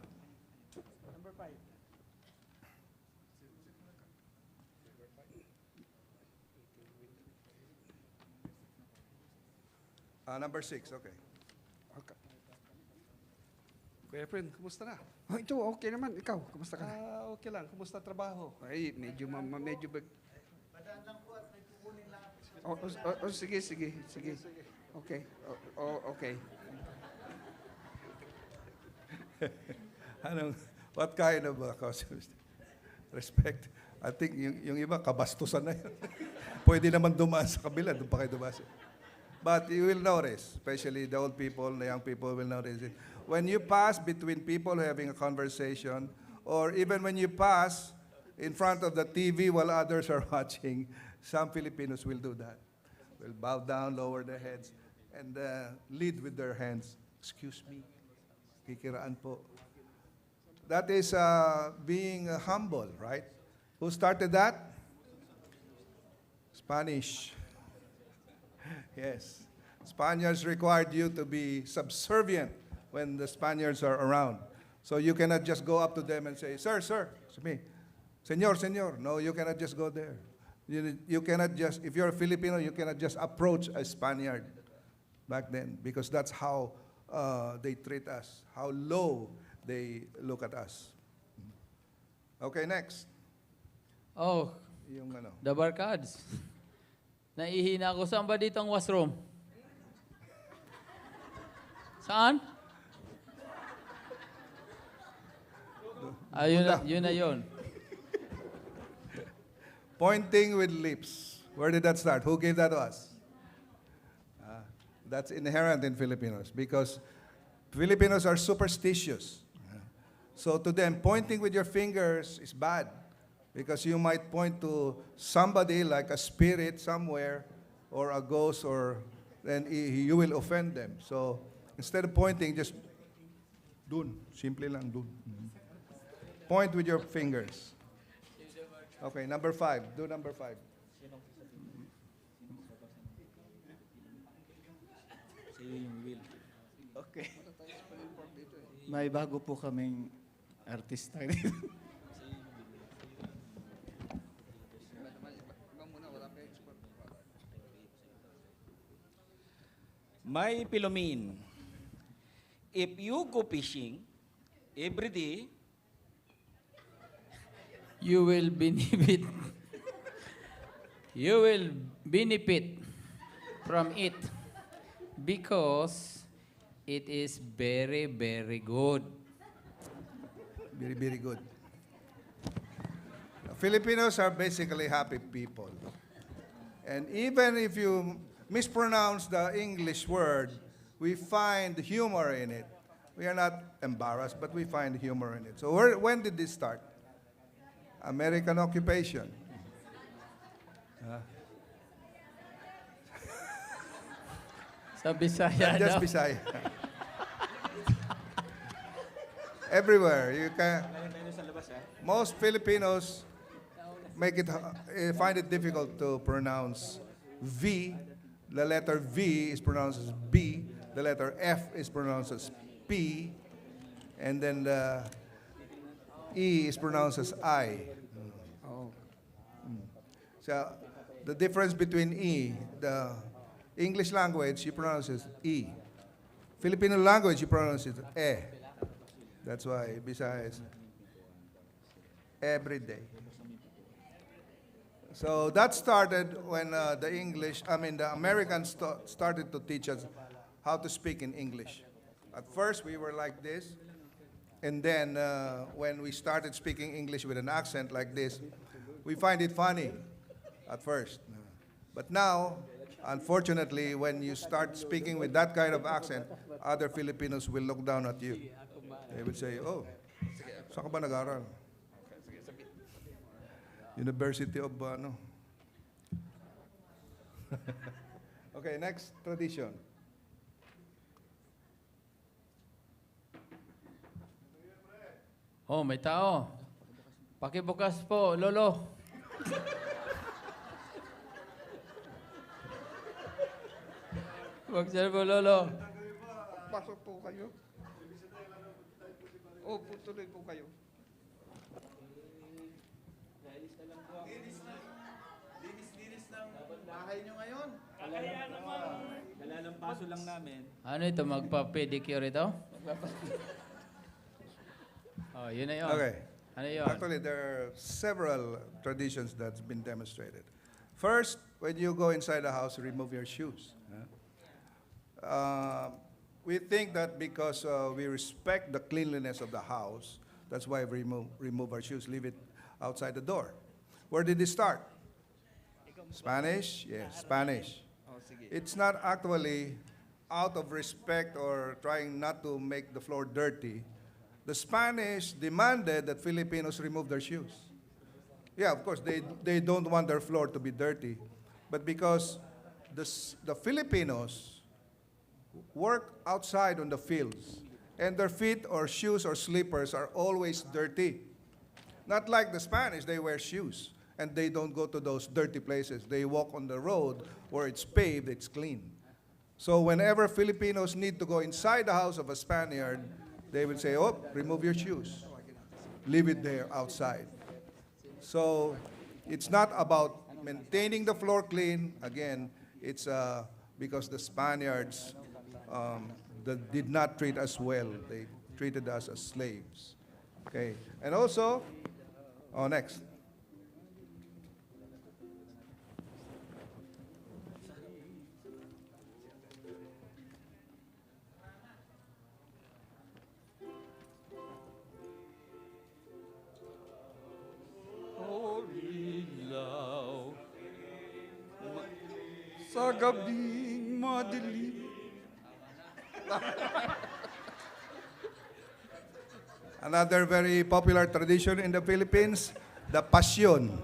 Number 6, okay.
Okay. Kuya friend, kumusta na? Oh, ito, okay naman. Ikaw, kumusta ka na?
Okay lang. Kumusta trabaho?
Ay, medyo bag... Sige. Okay. Okay.
What kind of respect? I think yung iba, kabastusan na yun. Pwede naman dumaan sa kabila, doon pa kayo dumaan. But you will notice, especially the old people, the young people will notice it. When you pass between people having a conversation, or even when you pass in front of the TV while others are watching, some Filipinos will do that. Will bow down, lower their heads, and lead with their hands. Excuse me, kikiraan po. That is being humble, right? Who started that? Spanish. Yes. Spaniards required you to be subservient when the Spaniards are around. So you cannot just go up to them and say, sir, it's me. Senor. No, you cannot just go there. You cannot just, if you're a Filipino, you cannot just approach a Spaniard back then, because that's how they treat us, how low they look at us. Okay, next.
Oh,
Yung
the barkads. Naihina ako. Saan ba dito ang washroom? Saan? Yun na yun.
Pointing with lips. Where did that start? Who gave that to us? That's inherent in Filipinos because Filipinos are superstitious. So to them, pointing with your fingers is bad. Because you might point to somebody like a spirit somewhere or a ghost, or then you will offend them. So instead of pointing, just dun. Simple lang, dun. Point with your fingers. Okay, number 5. Do number 5.
Okay. May bago po kaming artista dito.
My Pilomin, if you go fishing every day,
You will benefit. You will benefit from it because it is very, very good.
Very, very good. Filipinos are basically happy people. And even if you mispronounce the English word, we find humor in it. We are not embarrassed, but we find humor in it. So when did this start? American occupation.
Sa Bisaya
Not just
daw.
Bisaya. Everywhere. Most Filipinos find it difficult to pronounce V. The letter V is pronounced as B. The letter F is pronounced as P. And then the E is pronounced as I.
Oh.
So the difference between E, the English language, you pronounce it E. Filipino language, you pronounce it E. That's why Visayas every day. So that started when the Americans started to teach us how to speak in English. At first, we were like this. And then when we started speaking English with an accent like this, we find it funny at first. But now, unfortunately, when you start speaking with that kind of accent, other Filipinos will look down at you. They will say, oh, saan ka ba nag-aral? University of ano? Okay, next tradition.
Oh, may tao. Pakibukas po, Lolo. Buksan po, Lolo.
Pasok po kayo. O, tuloy po kayo.
Bahay nyo ngayon.
Kalalampaso lang namin.
Ano ito, magpa-pedicure ito? Oh, yun na yun.
Okay.
Ano yun?
Actually, there are several traditions that's been demonstrated. First, when you go inside the house, remove your shoes. We think that because we respect the cleanliness of the house, that's why we remove our shoes, leave it outside the door. Where did it start? Spanish? Yes, Spanish.
Oh, sige.
It's not actually out of respect or trying not to make the floor dirty. The Spanish demanded that Filipinos remove their shoes. Yeah, of course, they don't want their floor to be dirty. But because the Filipinos work outside on the fields, and their feet or shoes or slippers are always dirty. Not like the Spanish, they wear shoes, and they don't go to those dirty places. They walk on the road where it's paved, it's clean. So whenever Filipinos need to go inside the house of a Spaniard, they will say, oh, remove your shoes. Leave it there outside. So it's not about maintaining the floor clean. Again, it's because the Spaniards that did not treat us well. They treated us as slaves. Okay. And also, next.
Sa gabing madilim.
Another very popular tradition in the Philippines, the passion.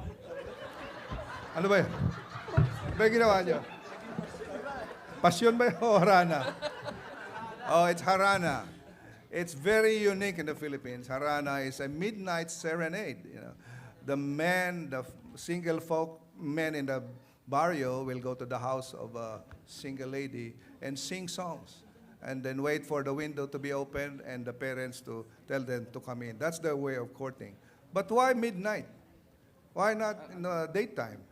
Ano ba yun? Ano ba yung ginawa niyo? Passion ba yun o harana? Oh, it's harana. It's very unique in the Philippines. Harana is a midnight serenade. You know, the men, the single folk men in the barrio will go to the house of a single lady and sing songs, and then wait for the window to be opened and the parents to tell them to come in. That's their way of courting. But why midnight? Why not in the daytime?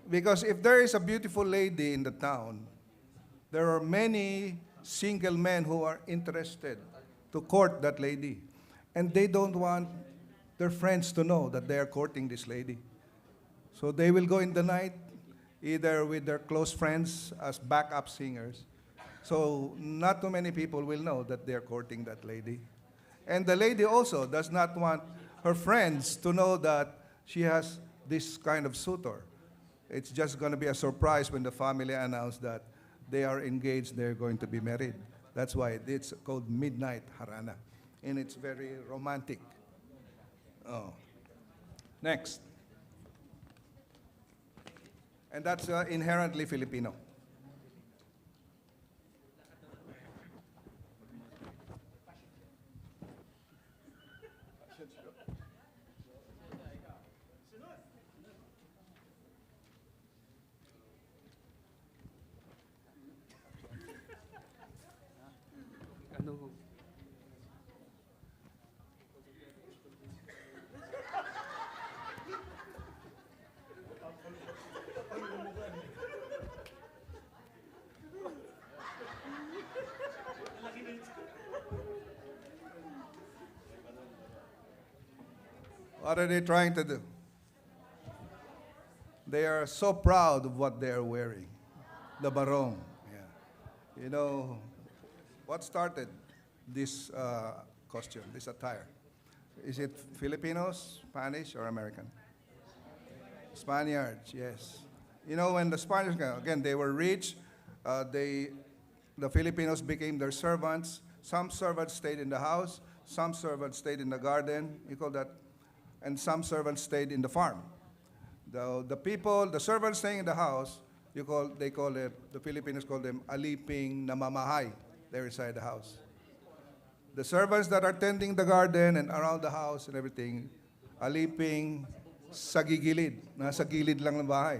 Because if there is a beautiful lady in the town, there are many single men who are interested to court that lady. And they don't want their friends to know that they are courting this lady. So they will go in the night, either with their close friends as backup singers. So not too many people will know that they are courting that lady. And the lady also does not want her friends to know that she has this kind of suitor. It's just going to be a surprise when the family announce that they are engaged, they're going to be married. That's why it's called midnight harana. And it's very romantic. Oh. Next. And that's inherently Filipino.
Ano?
What are they trying to do? They are so proud of what they are wearing. The barong. Yeah. You know, what started this costume, this attire? Is it Filipinos, Spanish, or American? Spaniards, yes. You know, when the Spaniards came, again, they were rich. The Filipinos became their servants. Some servants stayed in the house. Some servants stayed in the garden. You call that, and some servants stayed in the farm. The servants staying in the house, they call it, the Filipinos call them aliping namamahay. They're inside the house. The servants that are tending the garden and around the house and everything, aliping sa gigilid, nasa gilid lang ng bahay.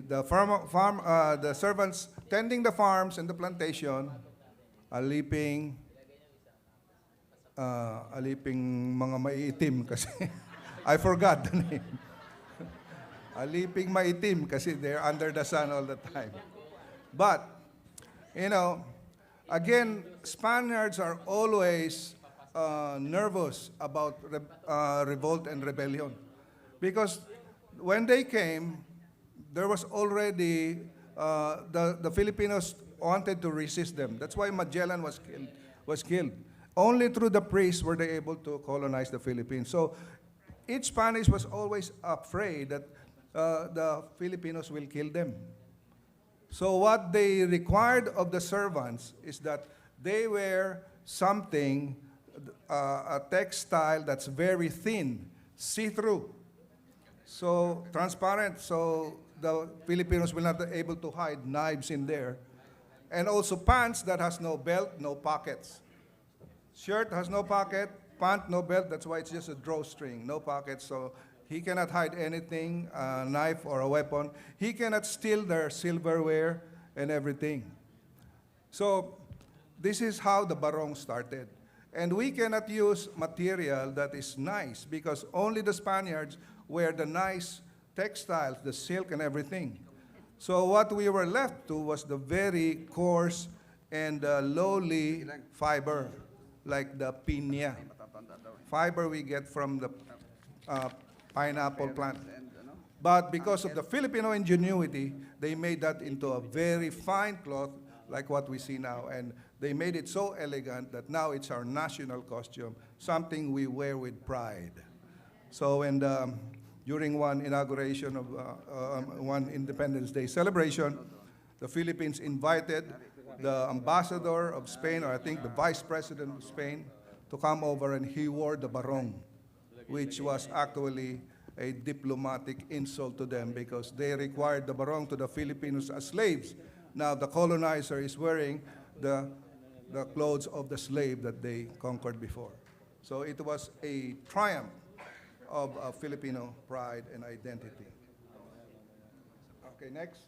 The servants tending the farms and the plantation, aliping mga maiitim kasi I forgot the name. Aliping maitim kasi they're under the sun all the time. But, you know, again, Spaniards are always nervous about revolt and rebellion. Because when they came, there was already, the Filipinos wanted to resist them. That's why Magellan was killed. Only through the priests were they able to colonize the Philippines. So each Spanish was always afraid that the Filipinos will kill them. So what they required of the servants is that they wear something, a textile that's very thin, see-through, so transparent, so the Filipinos will not be able to hide knives in there. And also pants that has no belt, no pockets. Shirt has no pocket, pant no belt, that's why it's just a drawstring, no pockets, so he cannot hide anything, a knife or a weapon. He cannot steal their silverware and everything. So this is how the barong started. And we cannot use material that is nice because only the Spaniards wear the nice textiles, the silk and everything. So what we were left to was the very coarse and lowly fiber, like the piña. Fiber we get from the pineapple plant. But because of the Filipino ingenuity, they made that into a very fine cloth like what we see now. And they made it so elegant that now it's our national costume, something we wear with pride. So when during one inauguration of one Independence Day celebration, the Philippines invited the ambassador of Spain, or I think the vice president of Spain, to come over, and he wore the barong. which was actually a diplomatic insult to them because they required the barong to the Filipinos as slaves. Now the colonizer is wearing the clothes of the slave that they conquered before. So it was a triumph of Filipino pride and identity. Okay, next.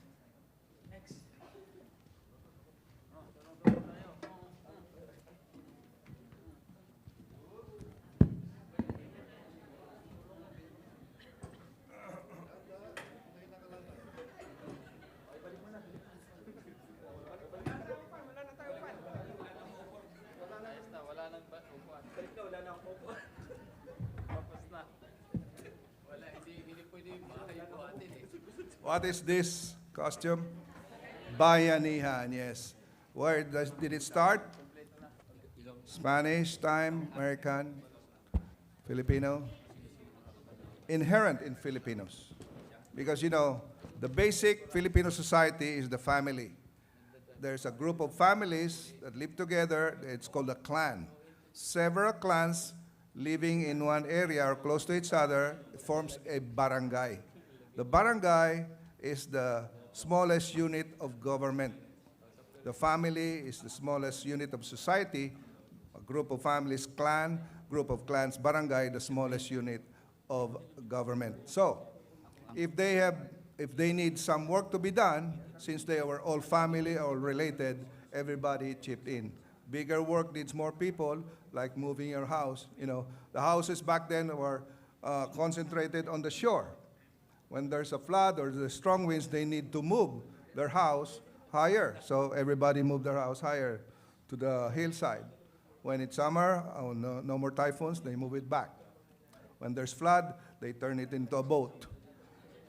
What is this costume? Bayanihan, yes. Where did it start? Spanish time, American, Filipino? Inherent in Filipinos. Because, you know, the basic Filipino society is the family. There's a group of families that live together. It's called a clan. Several clans living in one area or close to each other forms a barangay. The barangay is the smallest unit of government. The family is the smallest unit of society. A group of families, clan, group of clans, barangay, the smallest unit of government. So, if they need some work to be done, since they were all family, all related, everybody chipped in. Bigger work needs more people, like moving your house. You know, the houses back then were concentrated on the shore. When there's a flood or the strong winds, they need to move their house higher. So everybody moved their house higher to the hillside. When it's summer, no more typhoons, they move it back. When there's flood, they turn it into a boat.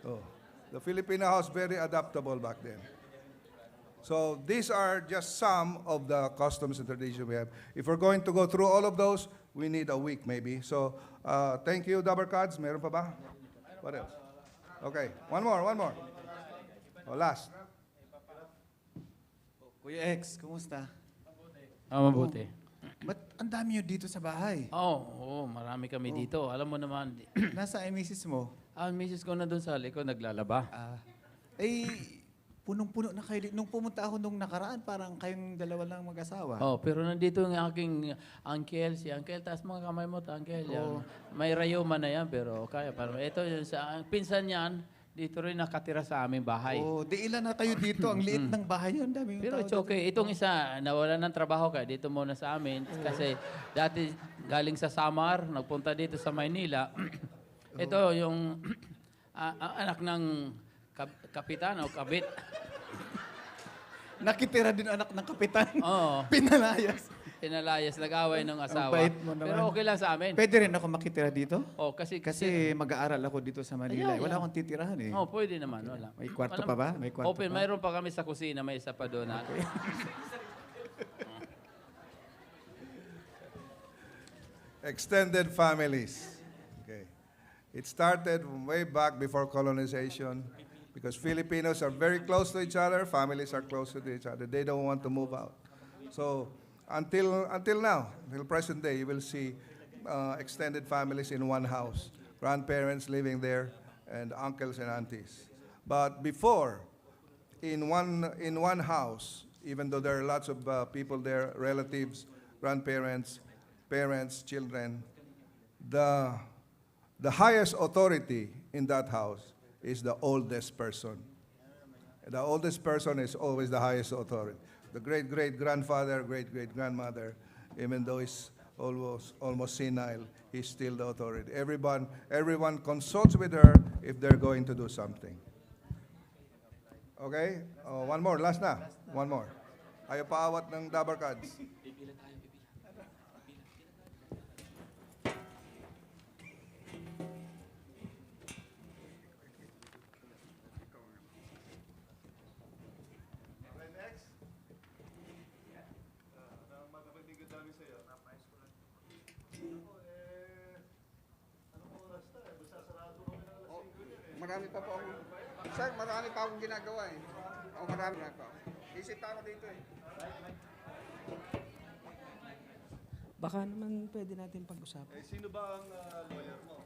So the Filipino house, very adaptable back then. So these are just some of the customs and traditions we have. If we're going to go through all of those, we need a week maybe. So thank you, Dabarkads. Meron pa ba? What else? Okay, one more. Oh, last.
Kuya X, kumusta?
Mabuti.
Ba't ang dami nyo dito sa bahay?
Oo, marami kami dito. Alam mo naman,
Nasa ay misis mo?
ang misis ko na doon sa likod naglalaba.
Punong-puno na kayo. Nung pumunta ako nung nakaraan, parang kayong dalawa lang mag-asawa.
Pero nandito yung aking uncle, si uncle, taas mga kamay mo, uncle. Yan. May rayoma na yan, pero kaya. Parang ito, yung sa pinsan niyan, dito rin nakatira sa aming bahay.
Di ilan na kayo dito. Ang liit ng bahay yun. Dami yung
Pero
tao
it's okay. Itong isa, nawala ng trabaho kaya dito muna sa amin. Kasi dati galing sa Samar, nagpunta dito sa Maynila. Ito yung anak ng kapitan o kabit.
Nakitira din anak ng kapitan.
Oo. Pinalayas, nag-away ng asawa.
bait mo naman.
Pero okay lang sa amin.
Pwede rin ako makitira dito?
Kasi
mag-aaral ako dito sa Manila.
Ayan,
Wala
ayan.
akong titirahan eh.
pwede naman. Wala.
May kwarto pa ba? May kwarto
Open,
pa?
mayroon pa kami sa kusina, may isa pa doon.
Extended families. Okay. It started way back before colonization because Filipinos are very close to each other, families are close to each other. They don't want to move out. So until now, until present day, you will see extended families in one house, grandparents living there, and uncles and aunties. But before, in one house, even though there are lots of people there, relatives, grandparents, parents, children, the highest authority in that house is the oldest person. The oldest person is always the highest authority. The great-great-grandfather, great-great-grandmother, even though he's almost senile, he's still the authority. Everyone consults with her if they're going to do something. Okay? One more, last na. One more. Ayaw paawat ng Dabarkads.
Marami pa po ako. Sir, marami pa akong ginagawa eh. Marami pa ako. Isip pa ako dito eh.
Baka naman pwede natin pag-usapan.
Sino ba ang lawyer mo?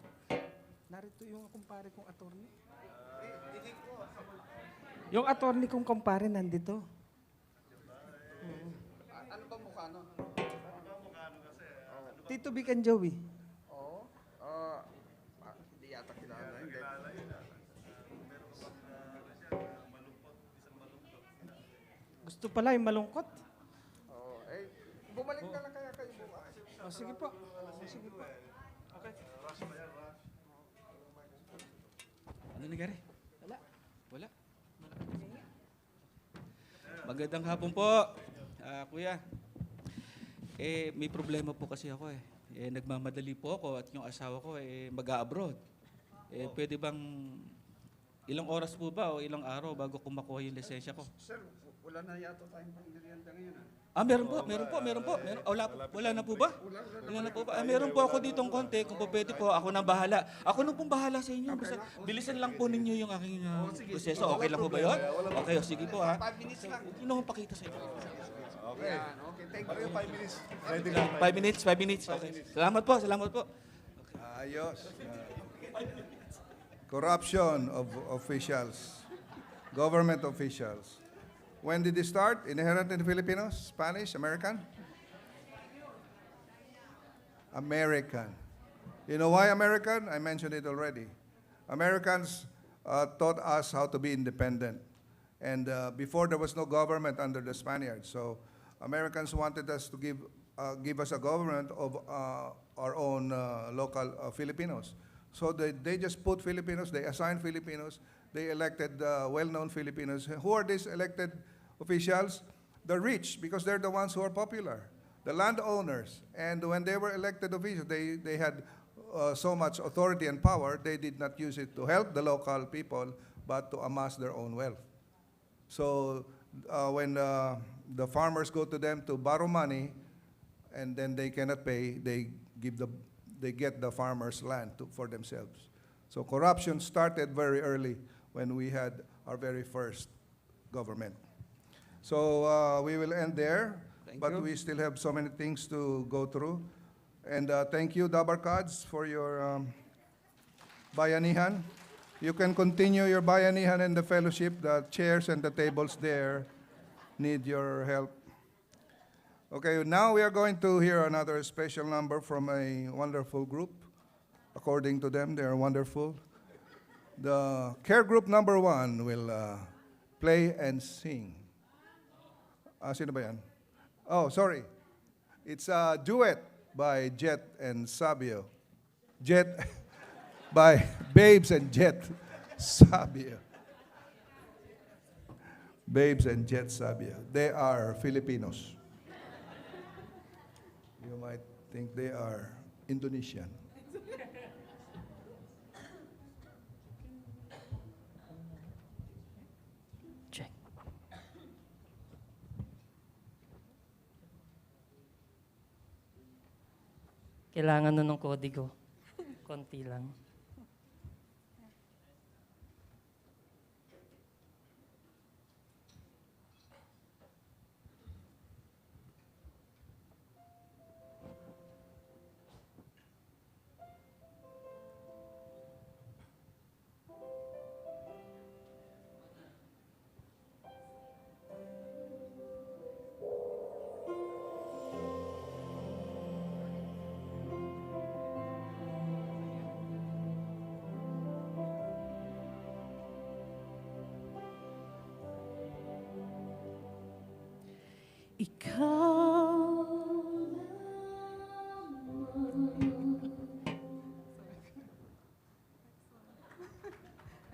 Narito yung kumpare kong attorney. Yung attorney kong kumpare nandito.
Ano ba mukha no?
Tito Vic and Joey.
Oo. Hindi yata kilala. Hindi.
Gusto pala yung malungkot.
Oo. Bumalik na lang kaya kayo bukas.
Sige po. Sige po. Okay.
Ano nangyari?
Wala.
Wala. Magandang hapon po, kuya. May problema po kasi ako eh. Nagmamadali po ako at yung asawa ko mag-a-abroad. Pwede bang ilang oras po ba o ilang araw bago ko makuha yung lisensya ko?
Sir, wala na yata tayong pang-merienda ngayon.
Meron po. Wala na po ba? Wala na po ba? Meron po ako ditong konti. Kung po pwede po, ako na bahala. Ako na pong bahala sa inyo. Basta bilisan lang po ninyo yung aking proseso. Okay lang po ba yun? Okay, sige po ha.
5 minutes lang.
Hindi naman pakita sa inyo.
Okay.
Okay, thank
Ano
you.
yung 5 minutes? Ready lang.
5 minutes. Okay. Salamat po.
Ayos. Corruption of officials, government officials. When did it start? Inherent in the Filipinos? Spanish? American? American. You know why American? I mentioned it already. Americans taught us how to be independent. And before there was no government under the Spaniards. So Americans wanted us to give us a government of our own local Filipinos. So they just put Filipinos, they assigned Filipinos, they elected well-known Filipinos. Who are these elected officials? The rich, because they're the ones who are popular. The landowners. And when they were elected officials, they had so much authority and power, they did not use it to help the local people, but to amass their own wealth. So when the farmers go to them to borrow money, and then they cannot pay, they get the farmers' land for themselves. So corruption started very early when we had our very first government. So we will end there, but we still have so many things to go through. And thank you, Dabarkads, for your bayanihan. You can continue your bayanihan in the fellowship. The chairs and the tables there need your help. Okay, now we are going to hear another special number from a wonderful group. According to them, they are wonderful. The care group number 1 will play and sing. Sino ba yan? Oh, sorry. It's a duet by Jet and Sabio. Jet by Babes and Jet Sabio. Babes and Jet Sabio. They are Filipinos. You might think they are Indonesian.
Check. Kailangan nun ng kodigo. Konti lang.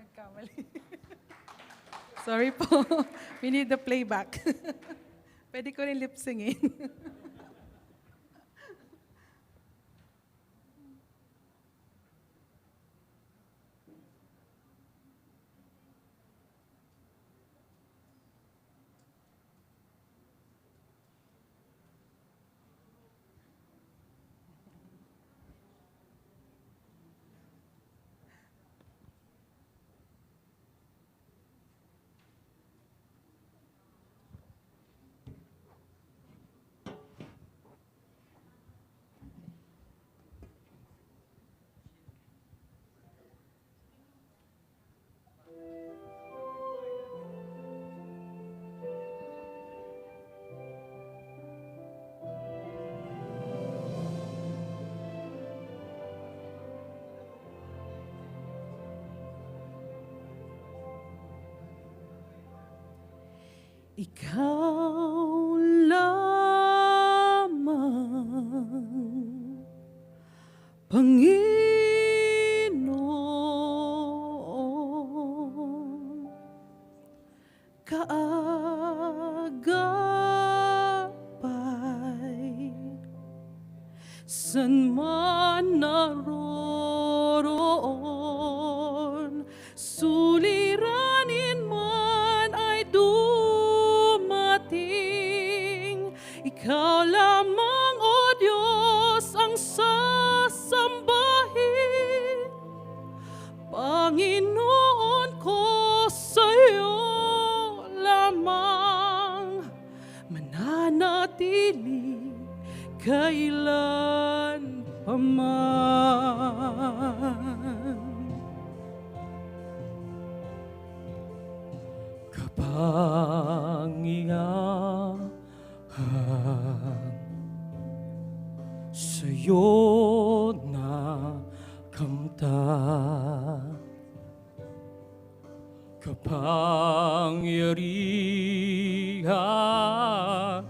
Nagkamali. Sorry po. We need the playback. Pwede ko rin lip singin. Ikaw lamang, Panginoon, kaagapay, san man naroroon, suliranin man ay dumating, ikaw lamang, O Diyos, ang sasambahin. Panginoon ko, sa'yo lamang mananatili kailan paman. Kapangyarihan sa'yo na kamtan, kapangyarihan,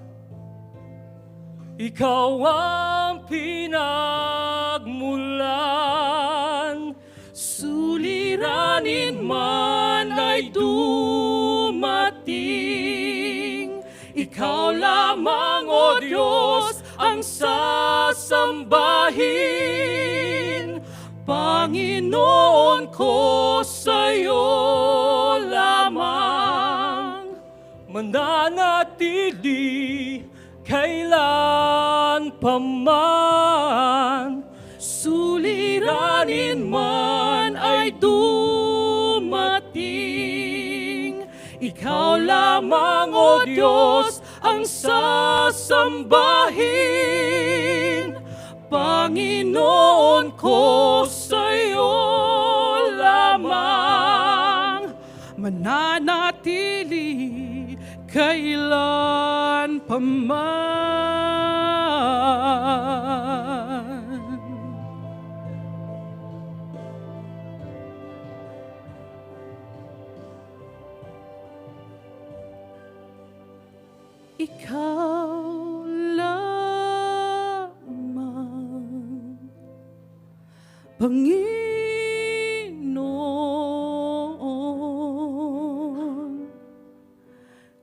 ikaw ang pinagmulan, suliranin man ay dumating, ikaw lamang, O Diyos, ang sasambahin. Panginoon ko, sa'yo lamang mananatili kailan paman, suliranin man ay dumating, ikaw lamang, O Diyos, ang sasambahin. Panginoon ko, sa'yo lamang mananatili kailan paman. Ikaw lamang, Panginoon,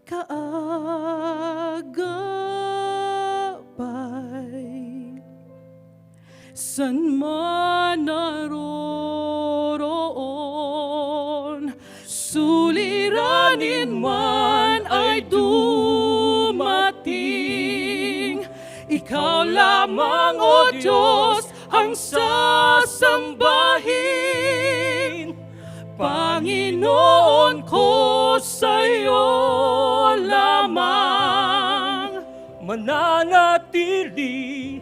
kaagapay, san man naroroon, suliranin man ay dumating, ikaw lamang, O Diyos, ang sasambahin. Panginoon ko, sa'yo lamang mananatili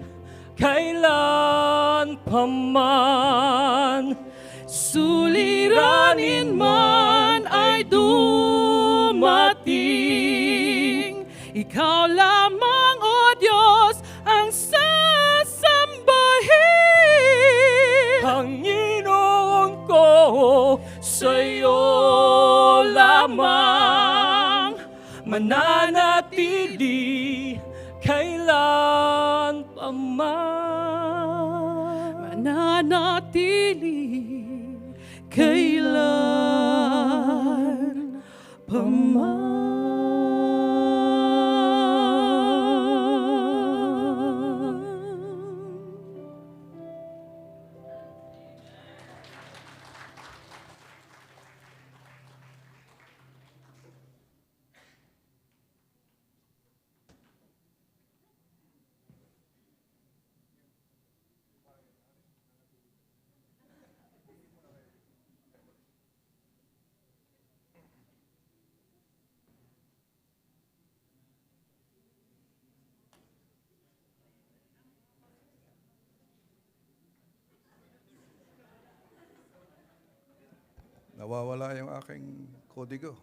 kailan paman, suliranin man ay dumating, ikaw lamang, O Diyos, ang sasambahin. Panginoon ko, sa'yo lamang mananatili kailan paman, mananatili kailan paman.
Nawawala yung aking kodigo.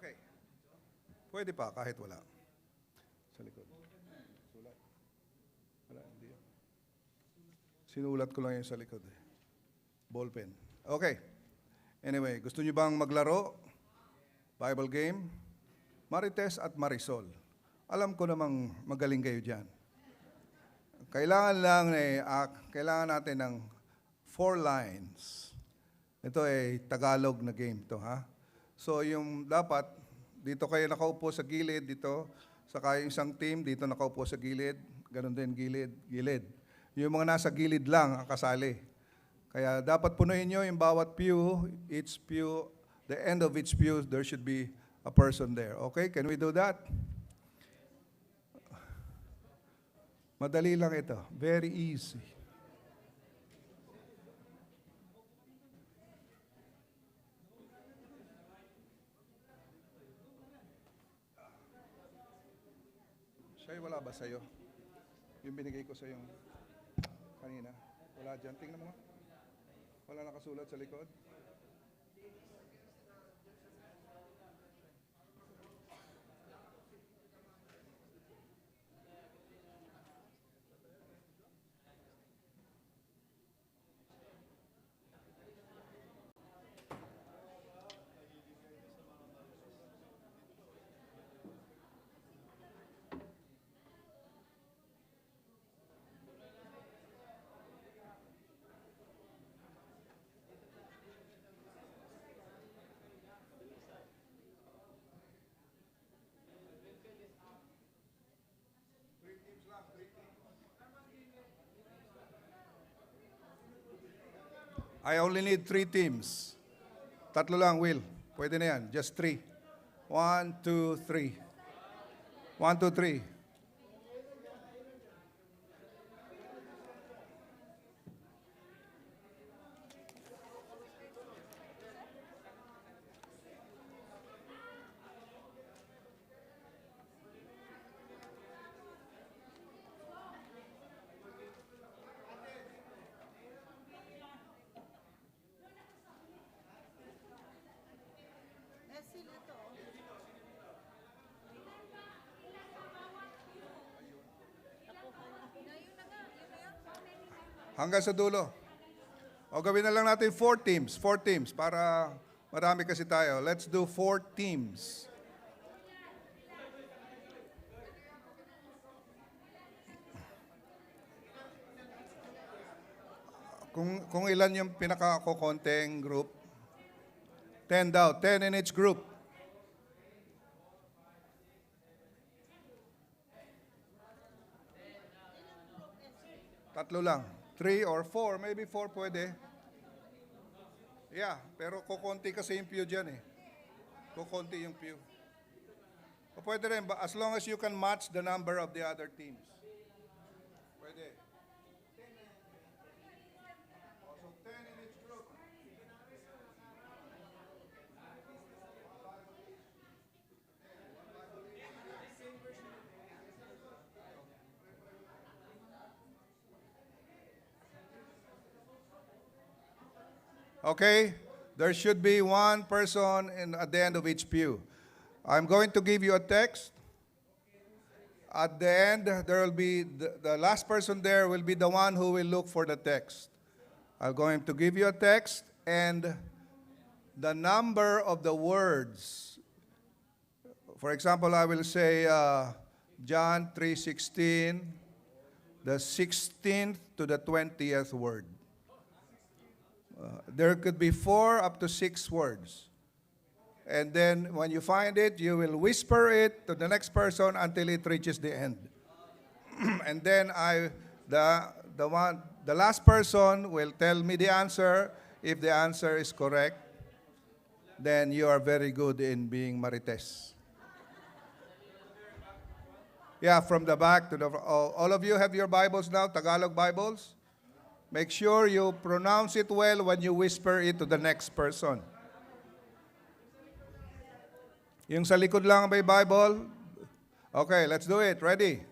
Okay. Pwede pa kahit wala. Sa likod. Sulat. Wala, hindi. Sinulat ko lang yung sa likod. Ballpen. Okay. Anyway, gusto niyo bang maglaro? Bible game? Marites at Marisol. Alam ko namang magaling kayo dyan. Kailangan natin ng 4 lines. Ito ay Tagalog na game to, ha? So yung dapat, dito kayo nakaupo sa gilid, dito, saka yung isang team, dito nakaupo sa gilid, ganun din gilid. Yung mga nasa gilid lang ang kasali. Kaya dapat punuin nyo yung bawat pew, each pew, the end of each pew, there should be a person there. Okay, can we do that? Madali lang ito. Very easy. Sa'yo, wala ba sa'yo? Yung binigay ko sa'yo kanina. Wala dyan. Tingnan mo nga. Wala nakasulat sa likod. I only need 3 teams. Tatlo lang, Will. Pwede na yan. Just 3. 1, 2, 3. 1, 2, 3. Hanggang sa dulo. O gawin na lang natin 4 teams. 4 teams para marami kasi tayo. Let's do 4 teams. Kung ilan yung pinaka-konteng group? 10 daw. 10 in each group. Tatlo lang. 3 or 4. Maybe 4 pwede. Yeah, pero kukonti kasi yung pew dyan eh. Kukonti yung pew. O pwede rin, as long as you can match the number of the other teams. Pwede. So 10 in each group. Okay, there should be one person at the end of each pew. I'm going to give you a text. At the end, there will be the last person there will be the one who will look for the text. I'm going to give you a text and the number of the words. For example, I will say John 3:16, the 16th to the 20th word. There could be 4 up to 6 words. And then when you find it, you will whisper it to the next person until it reaches the end. And then the last person will tell me the answer. If the answer is correct, then you are very good in being Marites. Yeah, from the back to the all of you have your Bibles now, Tagalog Bibles? Make sure you pronounce it well when you whisper it to the next person. Yung sa likod lang may Bible. Okay, let's do it. Ready?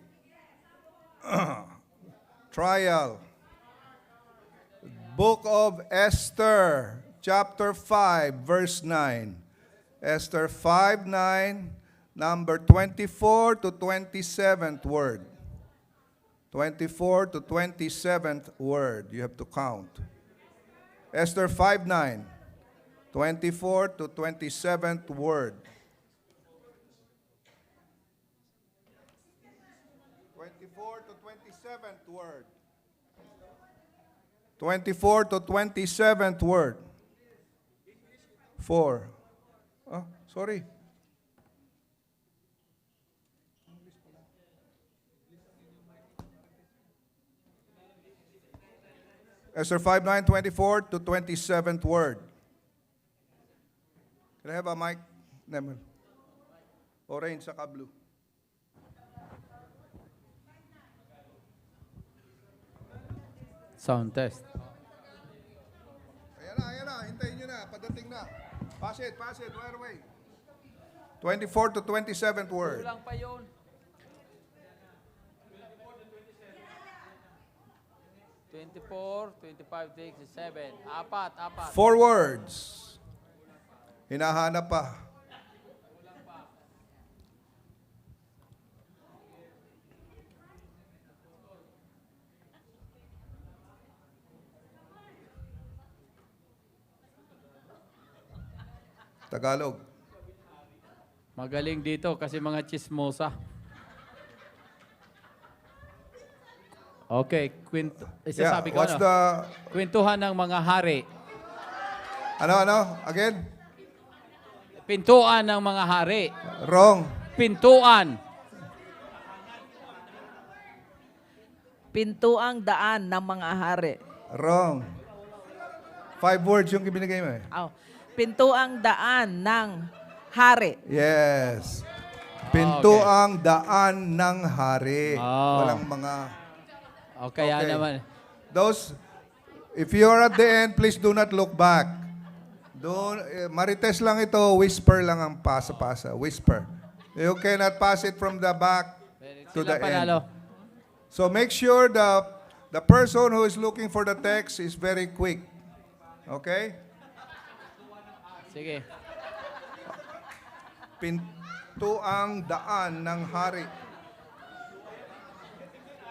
Trial. Book of Esther, chapter 5, verse 9. Esther 5:9, number 24 to 27th word. 24 to 27th word. You have to count. Esther 5:9, 24 to 27th word. 24 to 27th word. 24 to 27th word. 4. Oh, sorry. Esther 5:9, 24 to 27th word. Can I have a mic, Nemel? Orange saka blue.
Sound test.
Ayan na. Hintayin nyo na. Padating na. Pass it. Right away. 24 to 27th word.
Kulang pa yun. 24, 25, 27. Apat.
4 words. Hinahanap pa. Tagalog.
Magaling dito kasi mga chismosa. Okay, isasabi ko
what's the...
Kwentuhan ng mga hari.
Ano? Again?
Pintuan ng mga hari.
Wrong.
Pintuan.
Pintuang daan ng mga hari.
Wrong. 5 words yung binigay mo eh.
Oh. Pintuang daan ng hari.
Yes. Pintuang daan ng hari.
Oh.
Walang mga...
O kaya naman.
Those, if you're at the end, please do not look back. Marites lang ito, whisper lang ang pasa-pasa. Whisper. You cannot pass it from the back to the end. So make sure the person who is looking for the text is very quick. Okay?
Sige.
Pintuang daan ng hari.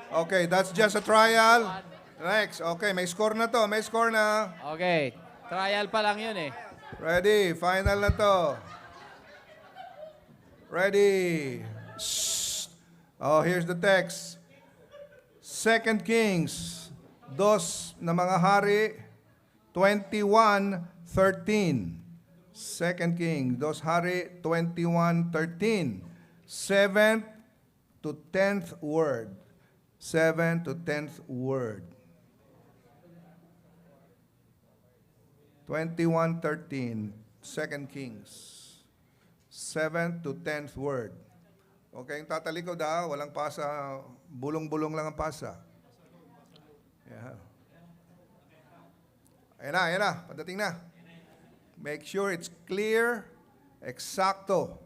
Okay, that's just a trial. Next. Okay, may score na to.
Okay. Trial pa lang yun eh.
Ready. Final na to. Ready. Oh, here's the text. 2 Kings, 2 na mga hari, 21:13. 2 Kings, 2 hari, 21:13. 7th to 10th word. 7 to 10th word. 21:13, 2 Kings. 7 to 10th word. Okay, yung tatalikod walang pasa, bulong-bulong lang ang pasa. Yeah. Ayan na, padating na. Make sure it's clear, eksakto.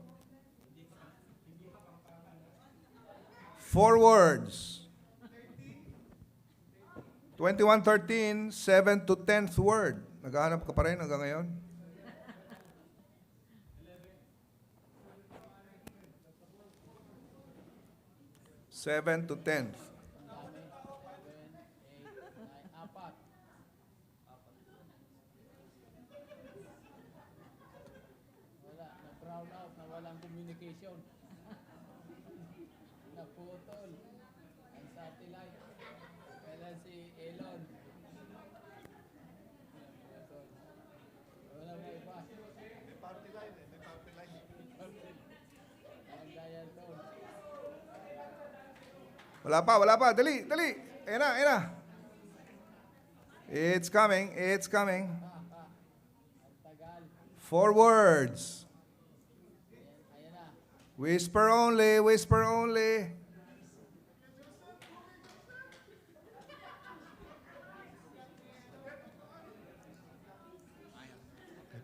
4 words. 21:13, 7 to 10th word. Naghahanap ka pa rin hanggang ngayon? Seven to 10th.
Na-brown out, na walang communication. Naputol. Ang satellite. Kailan si Elon. Wala na iba. May party line. Ang dial tone.
Wala pa. Dali. Ayan na. It's coming. 4 words. Whisper only.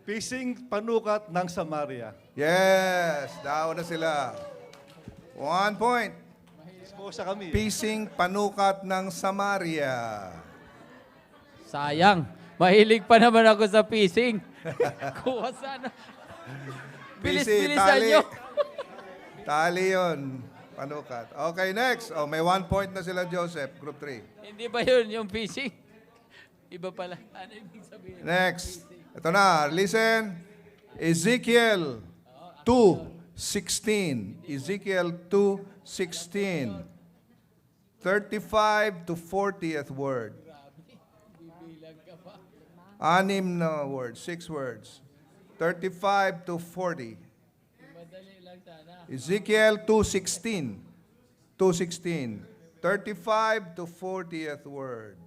Pising panukat ng Samaria.
Yes, daw na sila. 1 point.
Sposa kami.
Pising panukat ng Samaria.
Sayang. Mahilig pa naman ako sa fishing. Kuha sana. Bilis-bilisan
tali.
nyo.
Tali yun. Panukat. Okay, next. Oh, may 1 point na sila, Joseph. Group 3.
Hindi ba yun yung fishing? Iba pala. Ano ibig sabihin?
Next. Ito na. Listen. Ezekiel 2:16. Ezekiel 2:16. 35 to 40th word. 6 na words. 6 words. 35 to 40. Ezekiel 2:16. 2:16. 35 to 40th word.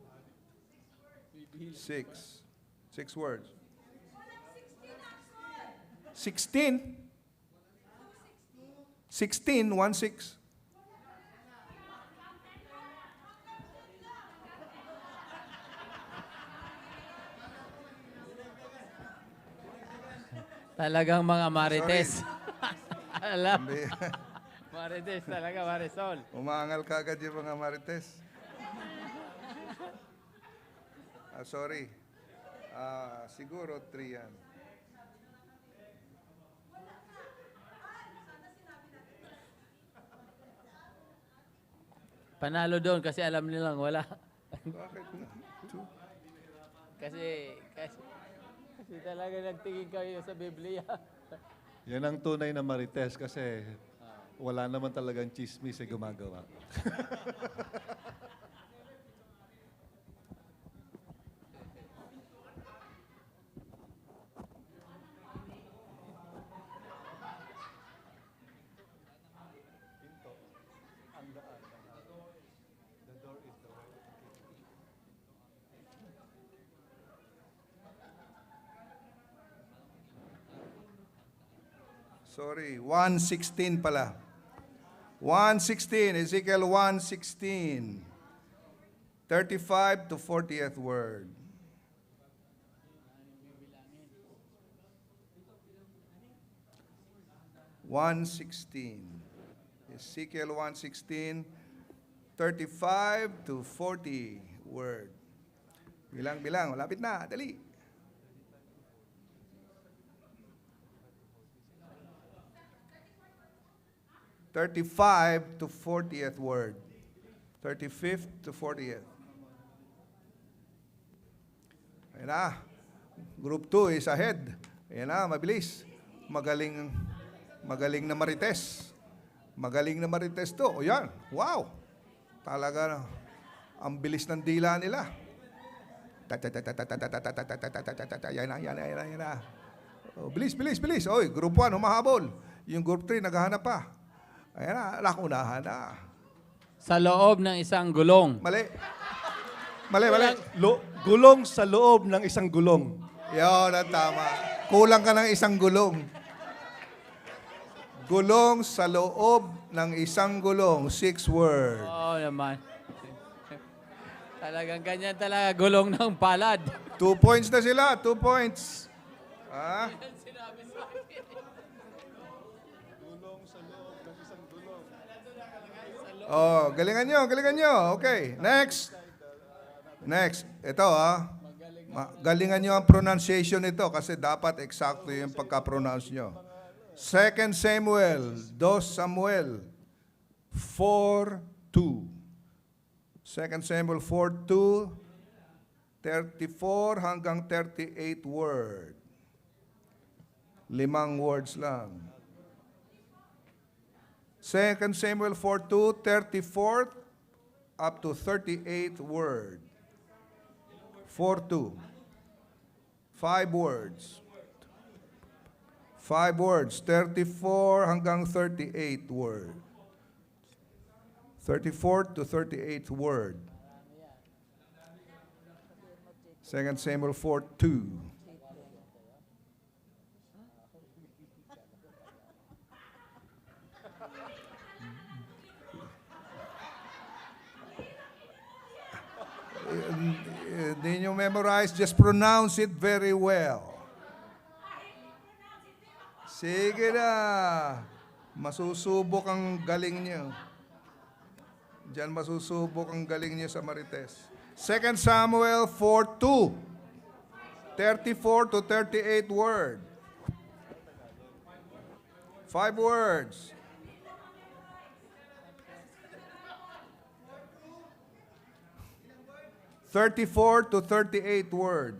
6. 6 words. 16. 16, 1-6.
Talagang mga marites. Alam.
Hindi.
Marites talaga, Marisol.
Umaangal ka agad yung mga marites. Sorry. Siguro 3 yan.
Panalo doon kasi alam nilang wala.
Bakit na? 2.
kasi talaga nagtingin kayo sa Biblia.
Yan ang tunay na marites kasi wala naman talagang chismis ay gumagawa.
Sorry, 1:16 pala. 1:16, Ezekiel 1:16. 35 to 40th word. Ezekiel 1:16, 35 to 40 word. Bilang, malapit na, dali. (35 to 40th word). 35th to 40th. Ayan na. Group 2 is ahead. Ayan na, mabilis. Magaling na marites. Magaling na marites to. O yan. Wow. Talaga, ang bilis ng dila nila. Yan na. Bilis. Oy, group 1, humahabol. Yung group 3, naghahanap pa. Ayan na, nakunahan na.
Sa loob ng isang gulong.
Mali.
Gulong sa loob ng isang gulong.
Yun, ang tama. Kulang ka ng isang gulong. Gulong sa loob ng isang gulong. 6 words.
Oo naman. Talagang ganyan talaga, gulong ng palad.
2 points na sila, 2 points. Ah? Oh, galingan nyo. Okay, next. Ito galingan nyo ang pronunciation nito kasi dapat eksakto yung pagka-pronounce nyo. 2 Samuel 4:2. 2 Samuel 4:2, 34 hanggang 38 word. 5 words lang. 2 Samuel 4:2, 34 up to 38 word. 4:2. 5 words. 5 words. 34 hanggang 38 word. 34 to 38 word. 2 Samuel 4:2. Hindi nyo memorize, just pronounce it very well. Sige na. Masusubok ang galing nyo. Diyan masusubok ang galing nyo sa Marites. 2 Samuel 4:2. 34 to 38 word. 5 words. $34 to 38 word.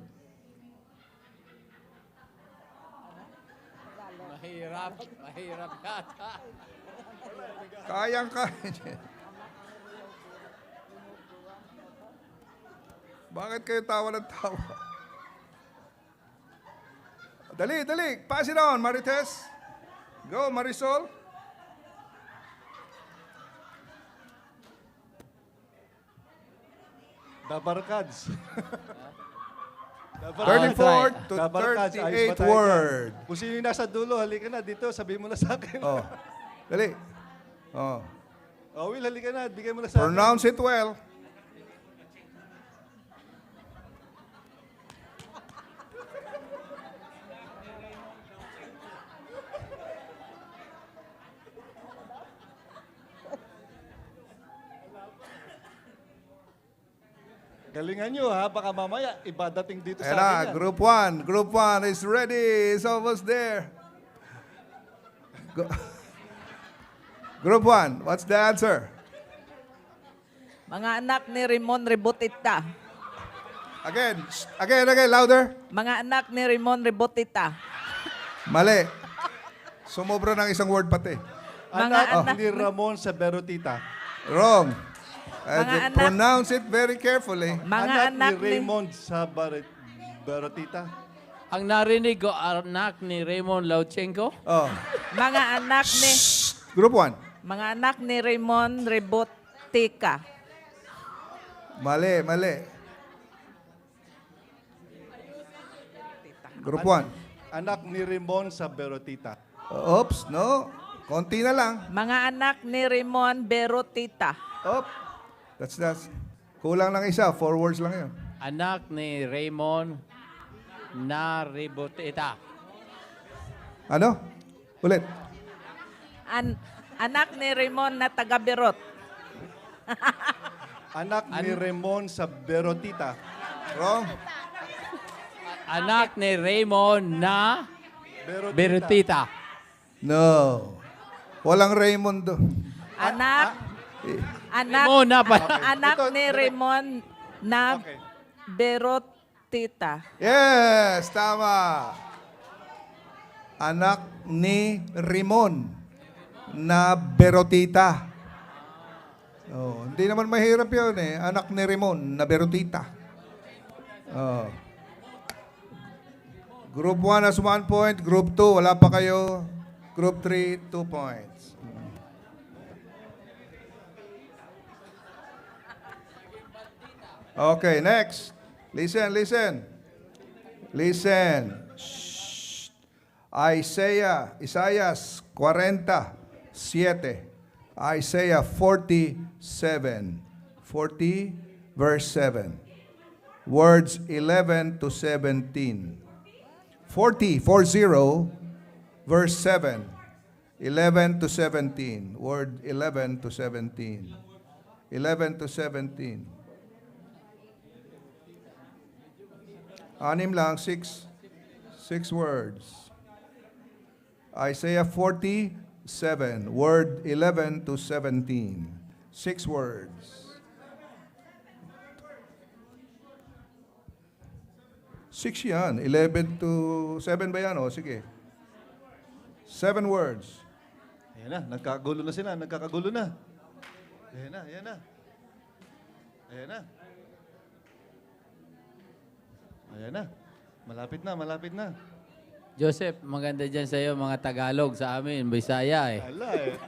Mahirap. Mahirap yata.
Kayang-kaya. Bakit kayo tawa ng tawa? Dali, dali. Pass it on, Marites. Go, Marisol.
Dabarkads.
34 to
Dabarkads, ayos ba
38
tayo
word.
dyan? Kung sino yung nasa dulo, halika na dito, sabihin mo na sa akin.
Oh. Dali. Oh.
Oh, Will, halika na, bigay mo na sa akin.
Pronounce it well.
Galingan nyo ha, baka mamaya iba dating dito
Ayan
sa
na,
akin yan.
group 1. Group 1 is ready. It's almost there. Group 1, what's the answer?
Mga anak ni Ramon Rebotita.
Again, louder.
Mga anak ni Ramon Rebotita.
Mali. Sumobra ng isang word pati.
Anak ni Ramon sa Berotita.
Wrong.
Mga anak-
Pronounce it very carefully.
Mga anak
ni Raymond sa Berotita.
Ang narinig ko, anak ni Raymond Lauchenko.
Oh.
Mga anak ni
Group 1.
mga anak ni Ramon Rebotica.
Mali, mali. Group 1.
Anak ni Ramon sa Berotita.
Oops, no. Konti na lang.
Mga anak ni Ramon Berotita.
Op. That's. Kulang lang isa. 4 words lang yun.
Anak ni Raymond na Rebotita.
Ano? Ulit.
Anak ni Ramon na taga-Berot.
Anak ni Ramon sa Berotita.
Wrong.
Anak ni Raymond na Berotita.
No. Walang Raymond do.
Anak
Ramon na pa.
anak
Ito,
ni Ramon na
Okay.
Berotita.
Yes, tama. Anak ni Ramon na Berotita. Oh, hindi naman mahirap yun eh. Anak ni Ramon na Berotita. Oh. Group 1 has 1 point. Group 2, wala pa kayo. Group 3, 2 points. Okay, next. Listen. Shh. Isaias 47. Isaiah 47. 40 verse 7. Words 11 to 17. 40 verse 7. 11 to 17. Word 11 to 17. 11 to 17. Anim lang, 6 words. Isaiah 47, word 11 to 17. 6 words. 6 yan. 11 to 7 ba yan? O, sige. 7 words.
Ayan na, nagkakagulo na sila, nagkakagulo na. Ayan na. Malapit na.
Joseph, maganda dyan sa'yo mga Tagalog. Sa amin, Bisaya eh.
Ala eh.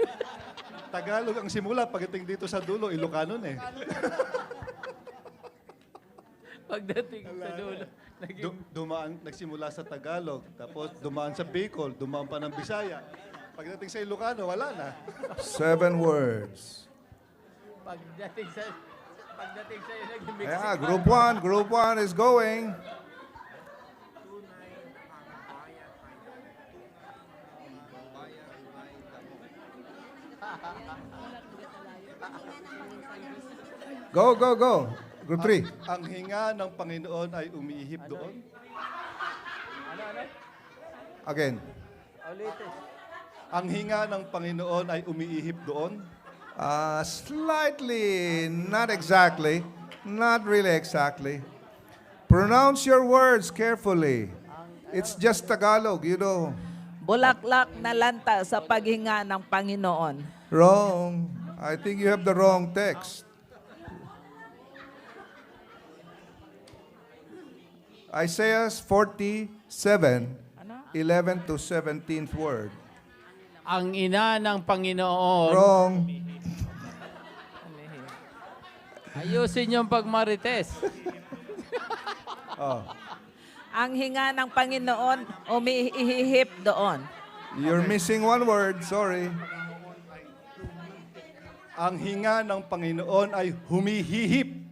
Tagalog ang simula, pagdating dito sa dulo, Ilocano na eh.
Pagdating sa dulo.
Nagsimula sa Tagalog, tapos dumaan sa Bicol, dumaan pa ng Bisaya. Pagdating sa Ilocano, wala na.
7 words.
Pagdating sa'yo, naging Mexican.
Yeah, group 1 is going. Go. Group 3.
Ang hinga ng Panginoon ay umiihip doon.
Again.
Ang hinga ng Panginoon ay umiihip doon.
Slightly, not exactly. Not really exactly. Pronounce your words carefully. It's just Tagalog, you know.
Bulaklak na lanta sa paghinga ng Panginoon.
Wrong. I think you have the wrong text. Isaiah 47, 11 to 17th word.
Ang ina ng Panginoon.
Wrong.
Ayusin yung pagmarites.
Oh.
Ang hinga ng Panginoon umihihip doon.
You're missing one word, sorry.
Ang hinga ng Panginoon ay humihihip.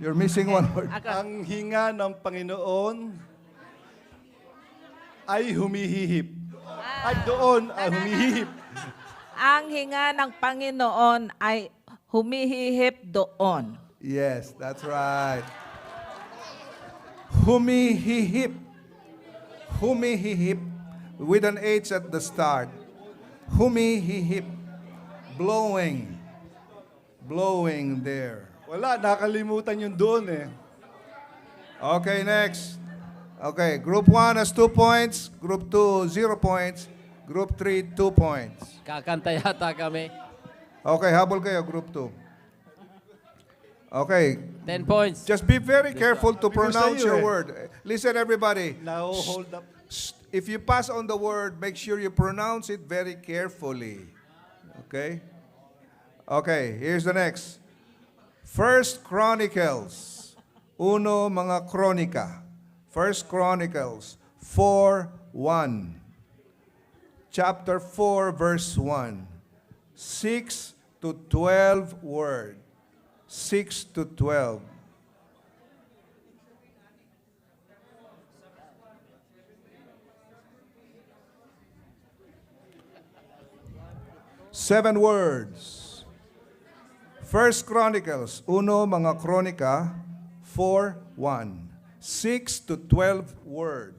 You're missing one word.
Ang hinga ng Panginoon ay humihihip. Ay doon ay humihihip.
Ang hinga ng Panginoon ay humihihip doon.
Yes, that's right. Humihihip. Humihihip with an H at the start. Humihihip. Blowing. Blowing there.
Wala, nakalimutan yung doon eh.
Okay, next. Okay, group 1 has 2 points. Group 2, 0 points. Group 3, 2 points.
Kakanta yata kami.
Okay, habol kayo, group 2. Okay.
10 points.
Just be very careful to
Because
pronounce
sa'yo
your
eh.
word. Listen, everybody.
Now hold up.
If you pass on the word, make sure you pronounce it very carefully. Okay? Okay, here's the next. First Chronicles. Uno mga kronika. First Chronicles 4:1. Chapter 4, verse 1. 6 to 12 word. 6 to 12. Seven words. First Chronicles, uno mga kronika, 4:1. 6 to 12 word.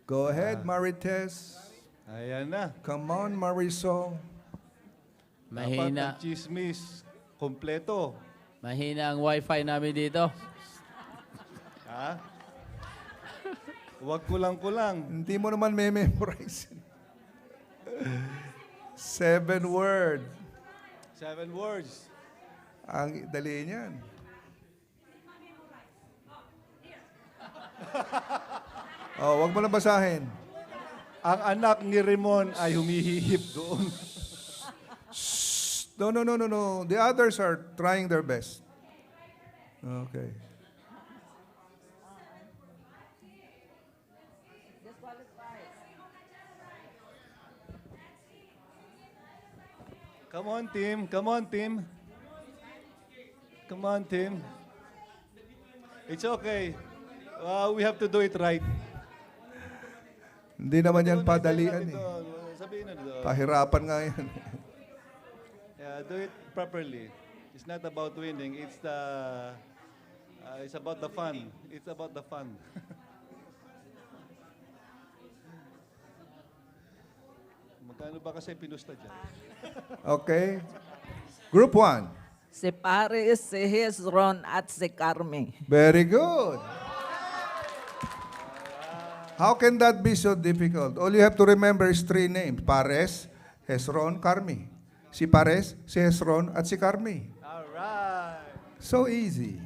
Go ahead, Marites.
Ayan na.
Come on, Marisol.
Dapat
Mahina.
ang chismis, kompleto.
Mahina ang wifi namin dito.
Ha? Huwag kulang-kulang.
Hindi mo naman may memorize. 7 word.
7 words.
Ang dali niyan. Oh, wag mo na basahin.
Ang anak ni Ramon ay humihihip doon.
No, no, no, no, no. The others are trying their best. Okay.
Come on, team. Come on, team. Come on, team. It's okay. We have to do it right.
Hindi naman yan padalian eh.
Sabihin na doon.
Pahirapan nga yan.
Yeah, do it properly. It's not about winning. It's about the fun. It's about the fun. Magkano ba kasi pinusta dyan?
Okay. Group 1.
Si Paris, si Hezron at si Carmi.
Very good. How can that be so difficult? All you have to remember is 3 names. Pares, Hezron, Carmi. Si Pares, si Hezron, at si Carmi.
All right.
So easy.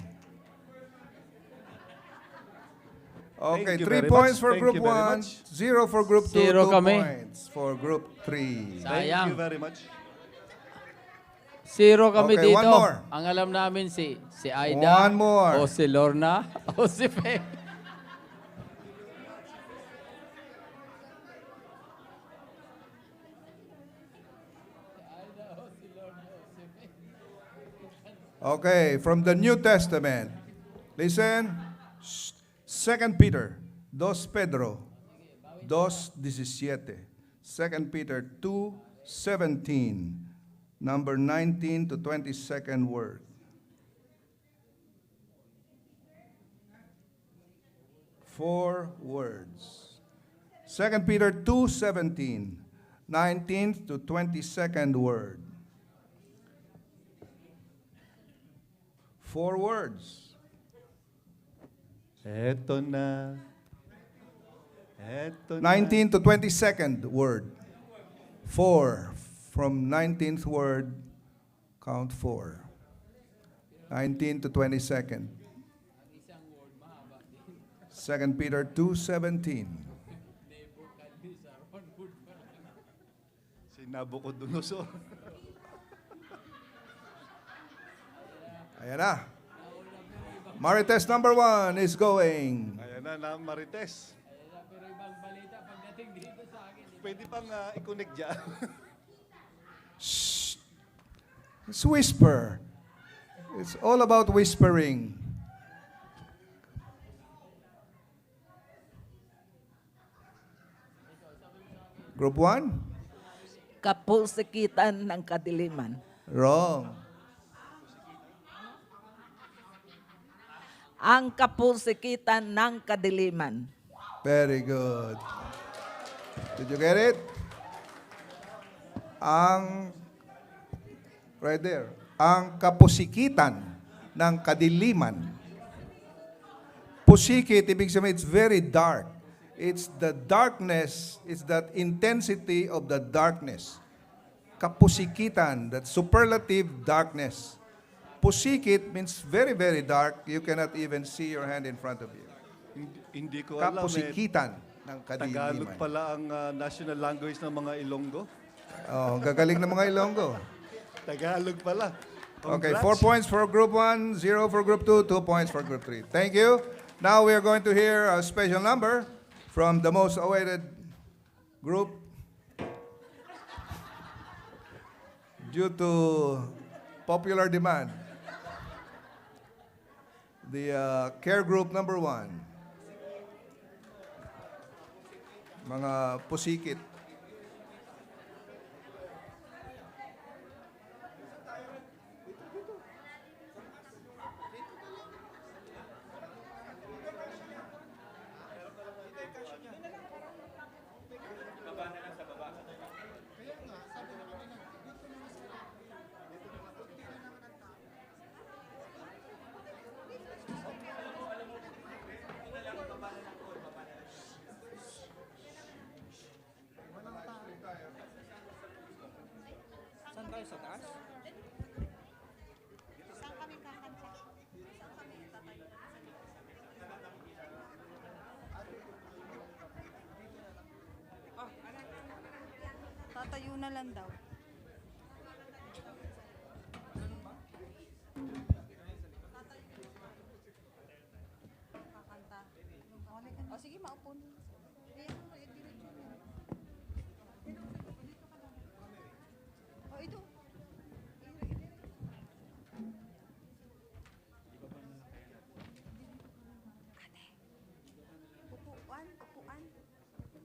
Okay,
Thank you
3
very
points
much.
for
Thank
Group
you very
1,
much.
0 for Group 2,
0
2
kami.
points for Group 3.
Thank
Sayang.
you very much.
0 kami
Okay,
dito.
one more.
Ang alam namin si Aida.
One more.
O si Lorna. O si Fe.
Okay, from the New Testament. Listen. 2 Peter, 2 Pedro, 2:17. 2 Peter 2:17. Number 19 to 22nd word. 4 words. 2 Peter 2:17, 19th to 22nd word. 4 words.
Eto na. Eto na.
19th to 22nd word. 4. From 19th word, count 4. 19 to 22nd. 2 Peter 2:17.
Si Nabucodonosor.
Ayan na. Marites number 1 is going.
Ayan na, Marites. Pwede pang i-connect dyan.
Shh. It's whisper. It's all about whispering. Group 1?
Kapusikitan ng kadiliman.
Wrong.
Ang kapusikitan ng kadiliman.
Very good. Did you get it? Right there. Ang kapusikitan ng kadiliman. Pusikit, ibig sabihin, it's very dark. It's the darkness, it's that intensity of the darkness. Kapusikitan, that superlative darkness. Pusikit means very, very dark. You cannot even see your hand in front of you.
Hindi ko alam.
Kapusikitan ng kadiliman.
Tagalog pala ang national language ng mga Ilonggo.
Oh, gagaling ng mga Ilonggo.
Tagalog pala.
Okay,
Congrats.
4 points for Group 1, 0 for Group 2, 2 points for Group 3. Thank you. Now we are going to hear a special number from the most awaited group. Due to popular demand. The care group number 1. Mga pusikit.
Saan tayo? Sa taas?
Saan kami kakanta? Saan kami tatayo? Tatayo na lang daw. Kakanta. O sige, maupo na. Oh, ito. Ate. Upuan, upuan. Ito.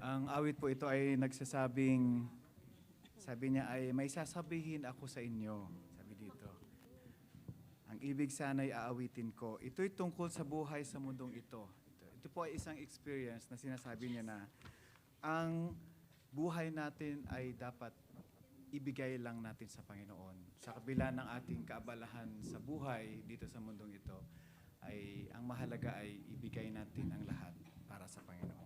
Ang awit po ito ay nagsasabing, Sabi niya ay, may sasabihin ako sa inyo. Sabi dito. Ang ibig sana'y aawitin ko. Ito'y tungkol sa buhay sa mundong ito. Ito po ay isang experience na sinasabi niya na ang buhay natin ay dapat ibigay lang natin sa Panginoon. Sa kabila ng ating kaabalahan sa buhay dito sa mundong ito, ay ang mahalaga ay ibigay natin ang lahat para sa Panginoon.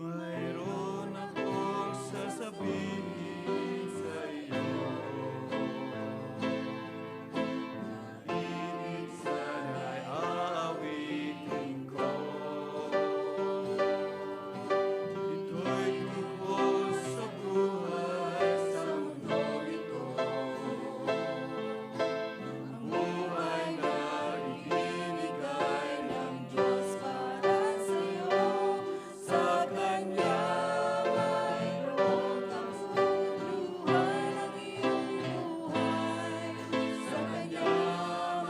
Mayroon akong sasabihin sa iyo. Ibig sana'y aawitin ko. Ito'y tungkol sa buhay sa mundong ito. Ang buhay na ibinigay ng Diyos para sa iyo. Sa Kanya mayroong kabuluhan ang iyong buhay. Sa Kanya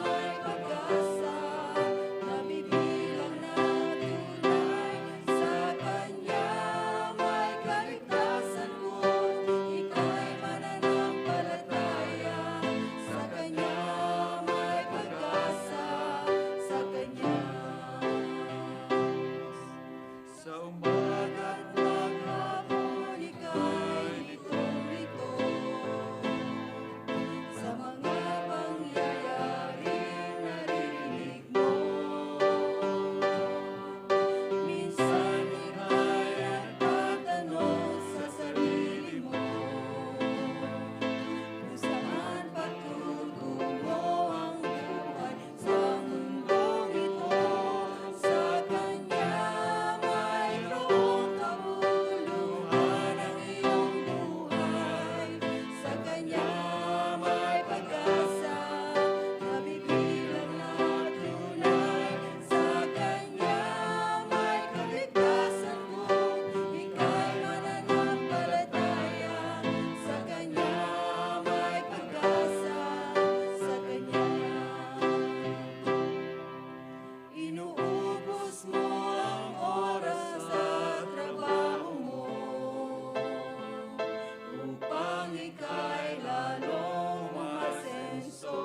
may pag-asa, nabibilang na tunay. Sa Kanya may kaligtasan kung ika'y mananampalataya. Sa Kanya may pag-asa, sa Kanya. Sa umaga't maghapon ika'y litong-lito sa mga pangyayaring naririnig mo. Minsan ika'y nagtatanong sa sarili mo kung saan patutungo ang buhay sa mundong ito. Sa Kanya mayroong kabuluhan ang iyong buhay. Sa Kanya may pag-asa, nabibilang na tunay. Sa Kanya may kaligtasan kung ika'y mananampalataya. Sa Kanya may pag-asa, sa Kanya. Inuubos mo ang oras sa trabaho mo upang ika'y lalong umasenso.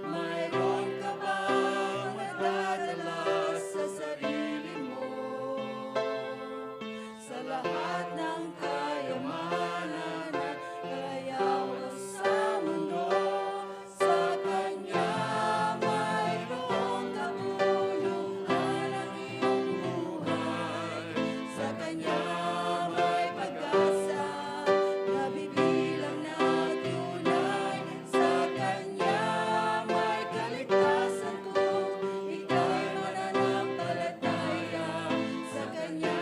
Mayroon ka bang nadadala sa sarili mo sa lahat ng kayamanan at kayawan sa mundo? Sa Kanya mayroong kabuluhan ang iyong buhay. Sa Kanya may pag-asa, nabibilang na tunay. Sa Kanya may kaligtasan kung ika'y mananampalataya. Sa Kanya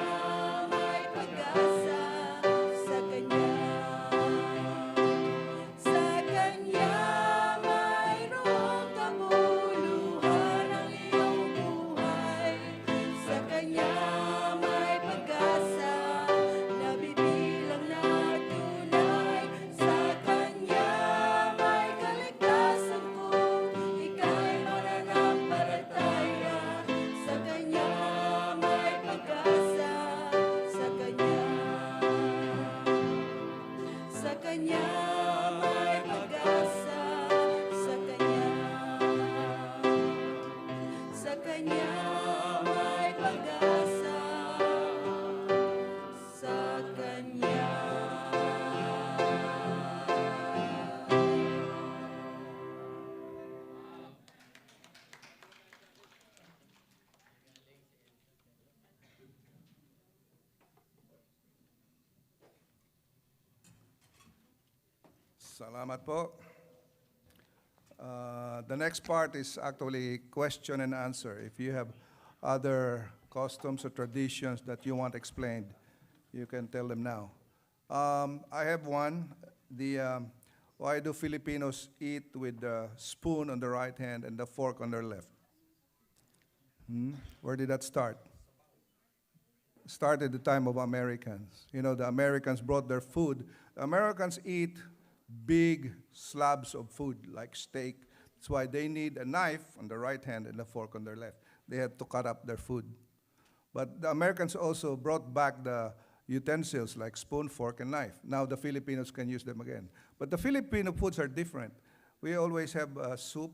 may pag-asa, sa Kanya. Sa Kanya mayroong kabuluhan ang iyong buhay. Sa Kanya may pag-asa, nabibilang na tunay. Sa Kanya may kaligtasan kung ika'y mananampalataya. Sa Kanya may pag-asa, sa Kanya. Sa Kanya may pag-asa, sa Kanya. Sa Kanya may pag-asa, sa Kanya.
Salamat po. The next part is actually question and answer. If you have other customs or traditions that you want explained, you can tell them now. I have one. Why do Filipinos eat with the spoon on the right hand and the fork on their left? Where did that start? started the time of Americans. You know, the Americans brought their food. Americans eat big slabs of food like steak. That's why they need a knife on the right hand and a fork on their left. They had to cut up their food. But the Americans also brought back the utensils like spoon, fork, and knife. Now the Filipinos can use them again. But the Filipino foods are different. We always have soup,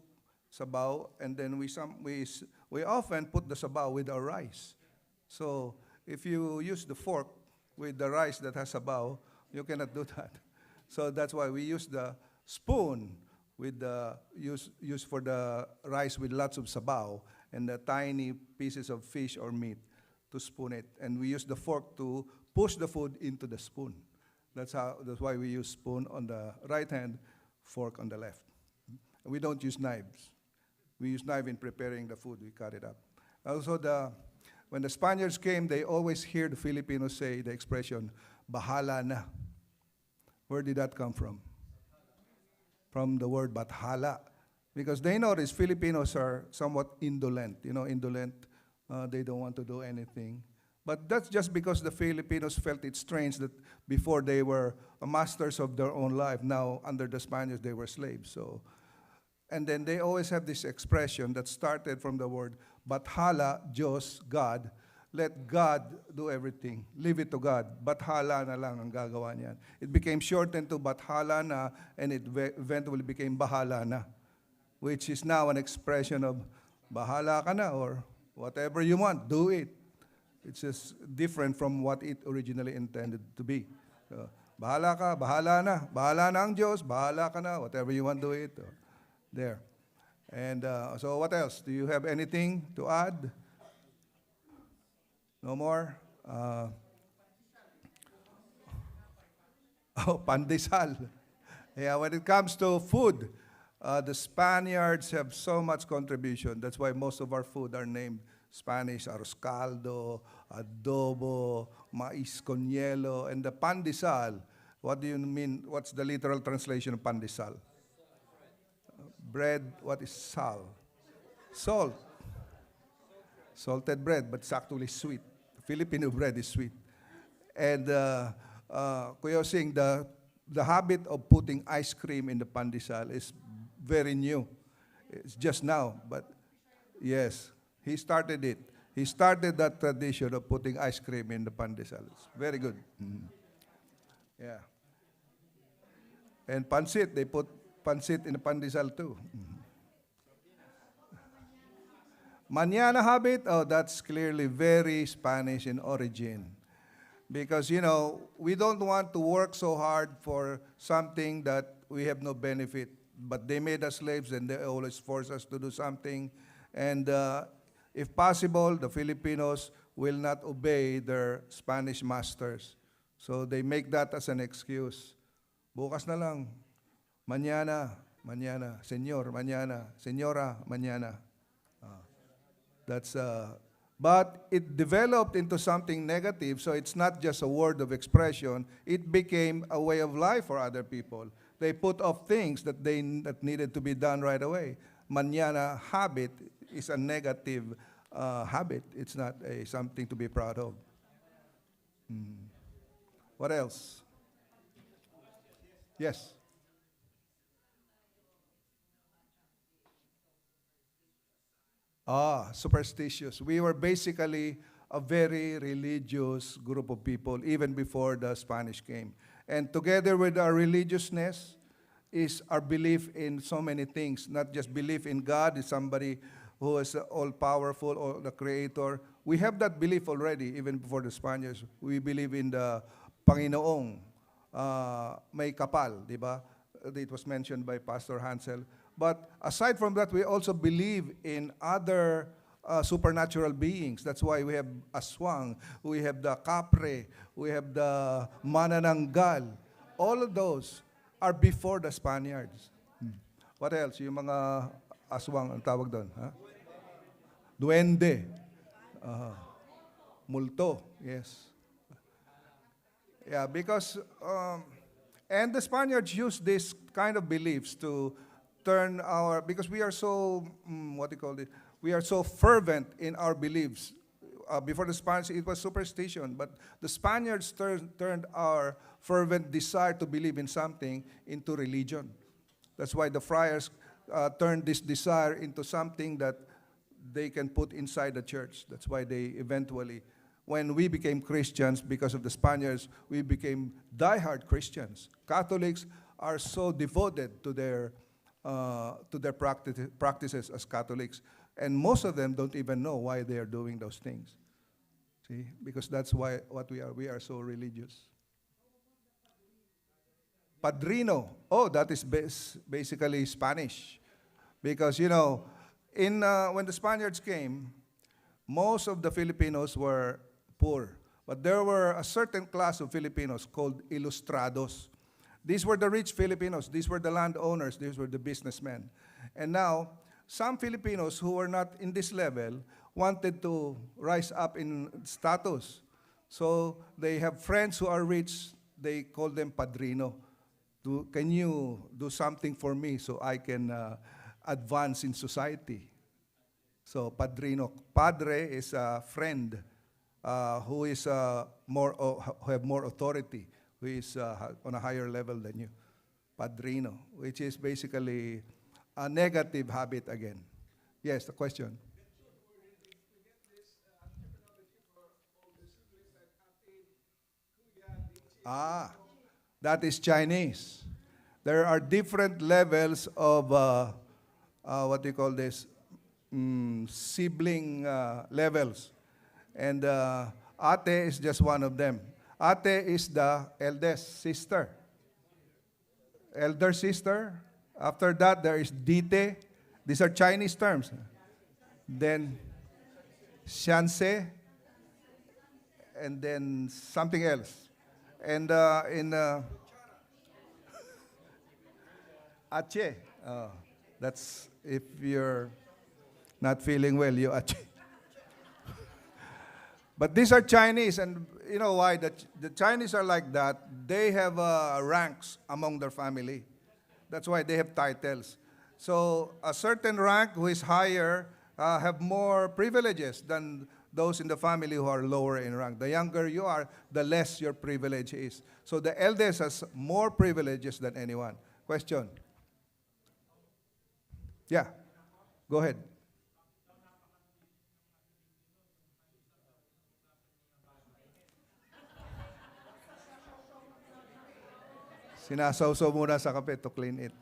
sabaw, and then we often put the sabaw with our rice. So if you use the fork with the rice that has sabaw, you cannot do that. So that's why we use the spoon with the use for the rice with lots of sabaw and the tiny pieces of fish or meat to spoon it. And we use the fork to push the food into the spoon. That's why we use spoon on the right hand, fork on the left. We don't use knives. We use knife in preparing the food. We cut it up. Also, when the Spaniards came, they always hear the Filipinos say the expression, bahala na. Where did that come from? From the word bathala. Because they notice Filipinos are somewhat indolent. You know, indolent, they don't want to do anything. But that's just because the Filipinos felt it strange that before they were masters of their own life, now under the Spaniards they were slaves. So, and then they always have this expression that started from the word bathala, Diyos, God. Let God do everything. Leave it to God. Bathala na lang ang gagawa niyan. It became shortened to bathala na, and it eventually became bahala na, which is now an expression of bahala ka na, or whatever you want, do it. It's just different from what it originally intended to be. Bahala ka, bahala na ang Diyos, bahala ka na, whatever you want, do it. There. And so what else? Do you have anything to add? No more? Pandesal. Yeah, when it comes to food, the Spaniards have so much contribution. That's why most of our food are named Spanish: arroz caldo, adobo, mais con hielo, and the pandesal. What do you mean? What's the literal translation of pandesal? Bread. What is sal? Salt. Salted bread, but it's actually sweet. Filipino bread is sweet. And Kuya Sing, the habit of putting ice cream in the pandesal is very new. It's just now, but yes, he started it. He started that tradition of putting ice cream in the pandesal. It's very good. Yeah. And pancit, they put pancit in the pandesal too. Mañana habit, oh, that's clearly very Spanish in origin. Because, you know, we don't want to work so hard for something that we have no benefit. But they made us slaves and they always force us to do something. And if possible, the Filipinos will not obey their Spanish masters. So they make that as an excuse. Bukas na lang. Mañana, mañana. Señor, mañana. Señora, mañana. But it developed into something negative, so it's not just a word of expression. It became a way of life for other people. They put off things that needed to be done right away. Mañana habit is a negative habit. It's not something to be proud of. What else? Yes. Superstitious. We were basically a very religious group of people, even before the Spanish came. And together with our religiousness is our belief in so many things, not just belief in God, is somebody who is all-powerful or the Creator. We have that belief already, even before the Spaniards. We believe in the Panginoong, may kapal, di ba? It was mentioned by Pastor Hansel. But aside from that, we also believe in other supernatural beings. That's why we have aswang, we have the kapre, we have the manananggal. All of those are before the Spaniards. What else? Yung mga aswang, ang tawag doon? Ha? Duende. Multo, yes. Yeah, because, and the Spaniards used this kind of beliefs to turn because we are so, we are so fervent in our beliefs. before the Spaniards, it was superstition. But the Spaniards turned our fervent desire to believe in something into religion. That's why the friars turned this desire into something that they can put inside the church. That's why they eventually, when we became Christians, because of the Spaniards, we became diehard Christians. Catholics are so devoted to their practices as Catholics. And most of them don't even know why they are doing those things. See? Because that's what we are. We are so religious. Padrino. Oh, that is basically Spanish. Because, you know, when the Spaniards came, most of the Filipinos were poor. But there were a certain class of Filipinos called ilustrados. These were the rich Filipinos. These were the landowners. These were the businessmen. And now, some Filipinos who were not in this level wanted to rise up in status. So they have friends who are rich. They call them padrino. Can you do something for me so I can advance in society? So padrino. Padre is a friend who is who have more authority, who is on a higher level than you. Padrino, which is basically a negative habit again. Yes, the question. Ah, that is Chinese. There are different levels of, what do you call this, sibling levels. And ate is just one of them. Ate is the eldest sister. Elder sister. After that, there is dite. These are Chinese terms. Then xianse, and then something else. And ache. That's if you're not feeling well, you ache. But these are Chinese, and you know why? The Chinese are like that. They have ranks among their family. That's why they have titles. So a certain rank who is higher have more privileges than those in the family who are lower in rank. The younger you are, the less your privilege is. So the eldest has more privileges than anyone. Question? Yeah, go ahead. Sinasawsaw muna sa kape to clean it.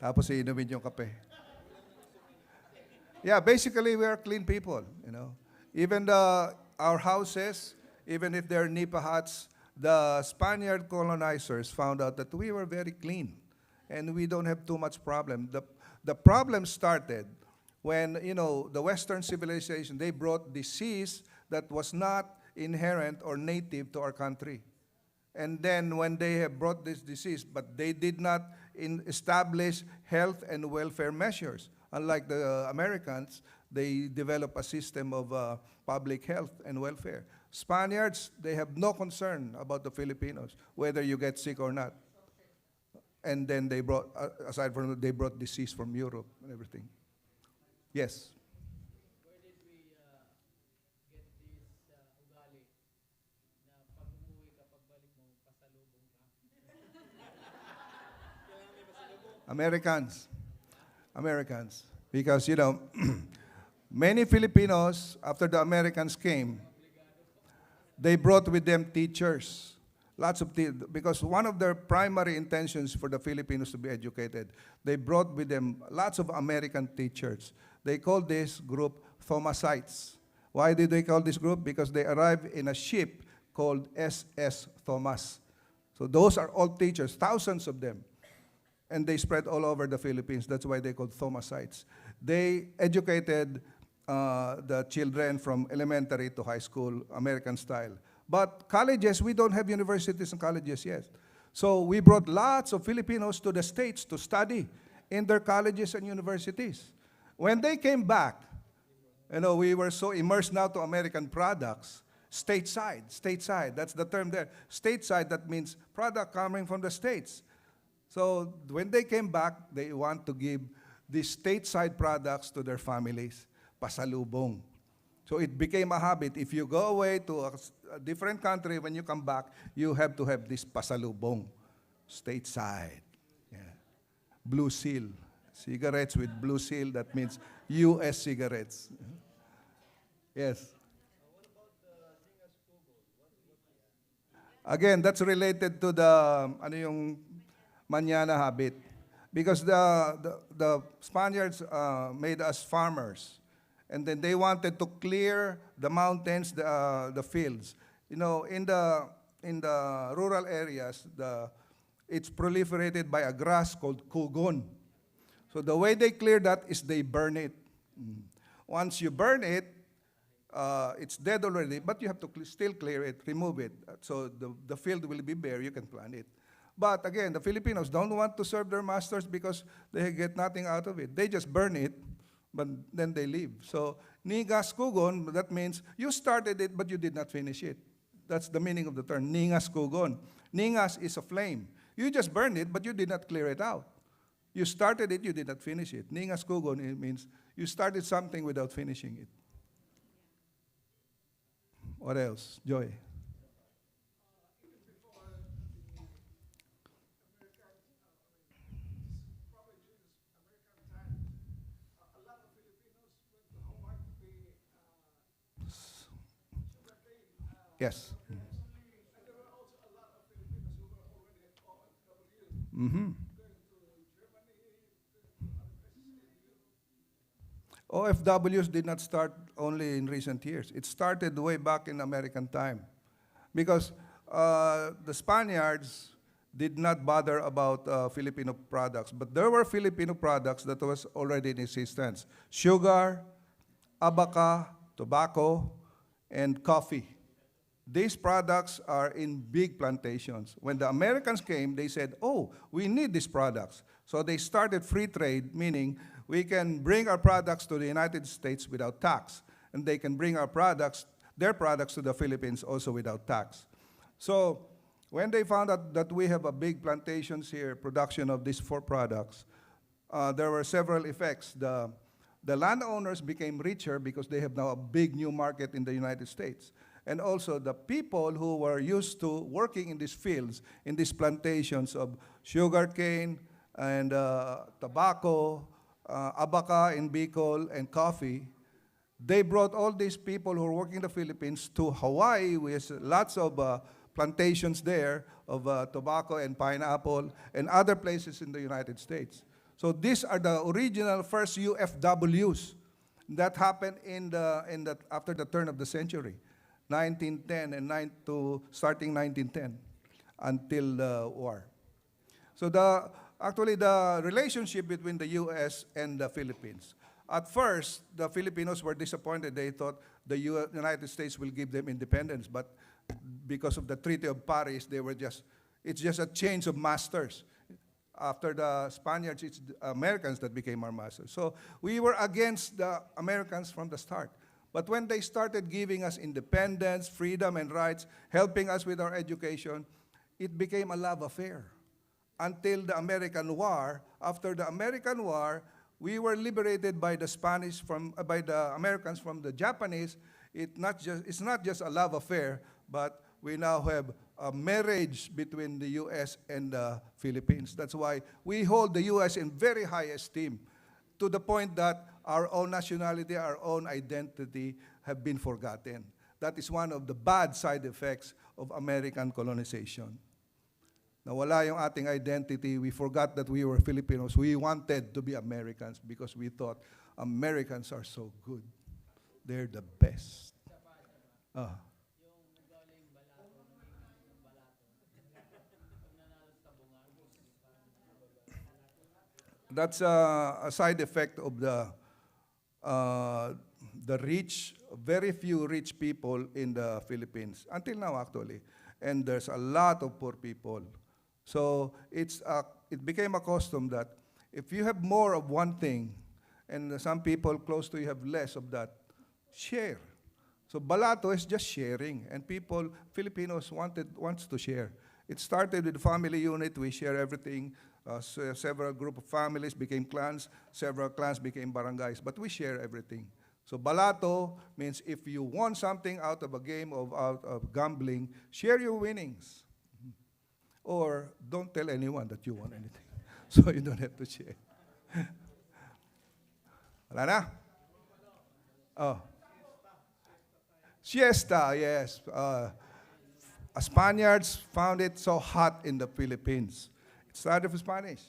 Tapos iinumin yung kape. Yeah, basically we are clean people, you know. Even our houses, even if they're nipa huts, the Spaniard colonizers found out that we were very clean and we don't have too much problem. The problem started when, you know, the Western civilization, they brought disease that was not inherent or native to our country. And then when they have brought this disease, but they did not establish health and welfare measures. Unlike the Americans, they develop a system of public health and welfare. Spaniards, they have no concern about the Filipinos, whether you get sick or not. And then they brought, aside from that, they brought disease from Europe and everything. Yes?
Where did we get this ugali na pag umuwi ka, pagbalik mo, pasalubong ka?
Americans. Because, you know, many Filipinos, after the Americans came, they brought with them teachers. Lots of because one of their primary intentions for the Filipinos to be educated, they brought with them lots of American teachers. They called this group Thomasites. Why did they call this group? Because they arrived in a ship called SS Thomas. So those are all teachers, thousands of them. And they spread all over the Philippines. That's why they called Thomasites. They educated the children from elementary to high school, American style. But colleges, we don't have universities and colleges yet. So we brought lots of Filipinos to the States to study in their colleges and universities. When they came back, you know, we were so immersed now to American products, stateside, that's the term there. Stateside, that means product coming from the States. So when they came back, they want to give these stateside products to their families, pasalubong. So it became a habit. If you go away to a different country, when you come back, you have to have this pasalubong, stateside. Yeah. Blue seal. Cigarettes with blue seal, that means U.S. cigarettes. Yes. Again, that's related to the ano yung manana habit. Because the Spaniards made us farmers. And then they wanted to clear the mountains, the fields. You know, in the rural areas, it's proliferated by a grass called kugon. So the way they clear that is they burn it. Once you burn it, it's dead already, but you have to still clear it, remove it. So the field will be bare, you can plant it. But again, the Filipinos don't want to serve their masters because they get nothing out of it. They just burn it, but then they leave. So, Ningas Kugon, that means you started it, but you did not finish it. That's the meaning of the term, Ningas Kugon. Ningas is a flame. You just burned it, but you did not clear it out. You started it, you did not finish it. Ningas Kugon, it means you started something without finishing it. What else? Joy. Yes. Mm-hmm. OFWs did not start only in recent years. It started way back in American time. Because the Spaniards did not bother about Filipino products. But there were Filipino products that was already in existence. Sugar, abaca, tobacco, and coffee. These products are in big plantations. When the Americans came, they said, oh, we need these products. So they started free trade, meaning we can bring our products to the United States without tax. And they can bring our products, their products to the Philippines also without tax. So when they found out that we have a big plantations here, production of these 4 products, there were several effects. The landowners became richer because they have now a big new market in the United States. And also the people who were used to working in these fields, in these plantations of sugarcane and tobacco, abaca in Bicol, and coffee, they brought all these people who were working in the Philippines to Hawaii with lots of plantations there of tobacco and pineapple and other places in the United States. So these are the original first UFWs that happened after the turn of the century. 1910 and starting 1910 until the war. So actually the relationship between the U.S. and the Philippines. At first, the Filipinos were disappointed. They thought the United States will give them independence, but because of the Treaty of Paris, it's just a change of masters. After the Spaniards, it's the Americans that became our masters. So we were against the Americans from the start. But when they started giving us independence, freedom, and rights, helping us with our education, it became a love affair. Until the American War. After the American War, we were liberated by by the Americans from the Japanese. It's not just a love affair, but we now have a marriage between the U.S. and the Philippines. That's why we hold the U.S. in very high esteem, to the point that our own nationality, our own identity have been forgotten. That is one of the bad side effects of American colonization. Nawala yung ating identity. We forgot that we were Filipinos. We wanted to be Americans because we thought Americans are so good. They're the best. That's a side effect of the rich, very few rich people in the Philippines, until now actually. And there's a lot of poor people. So it became a custom that if you have more of one thing, and some people close to you have less of that, share. So balato is just sharing, and Filipinos wants to share. It started with family unit, we share everything. Several group of families became clans, several clans became barangays, but we share everything. So balato means if you won something out of a game out of gambling, share your winnings. Or don't tell anyone that you won anything. So you don't have to share. Wala na? Oh. Siesta, yes. Spaniards found it so hot in the Philippines. It started with Spanish.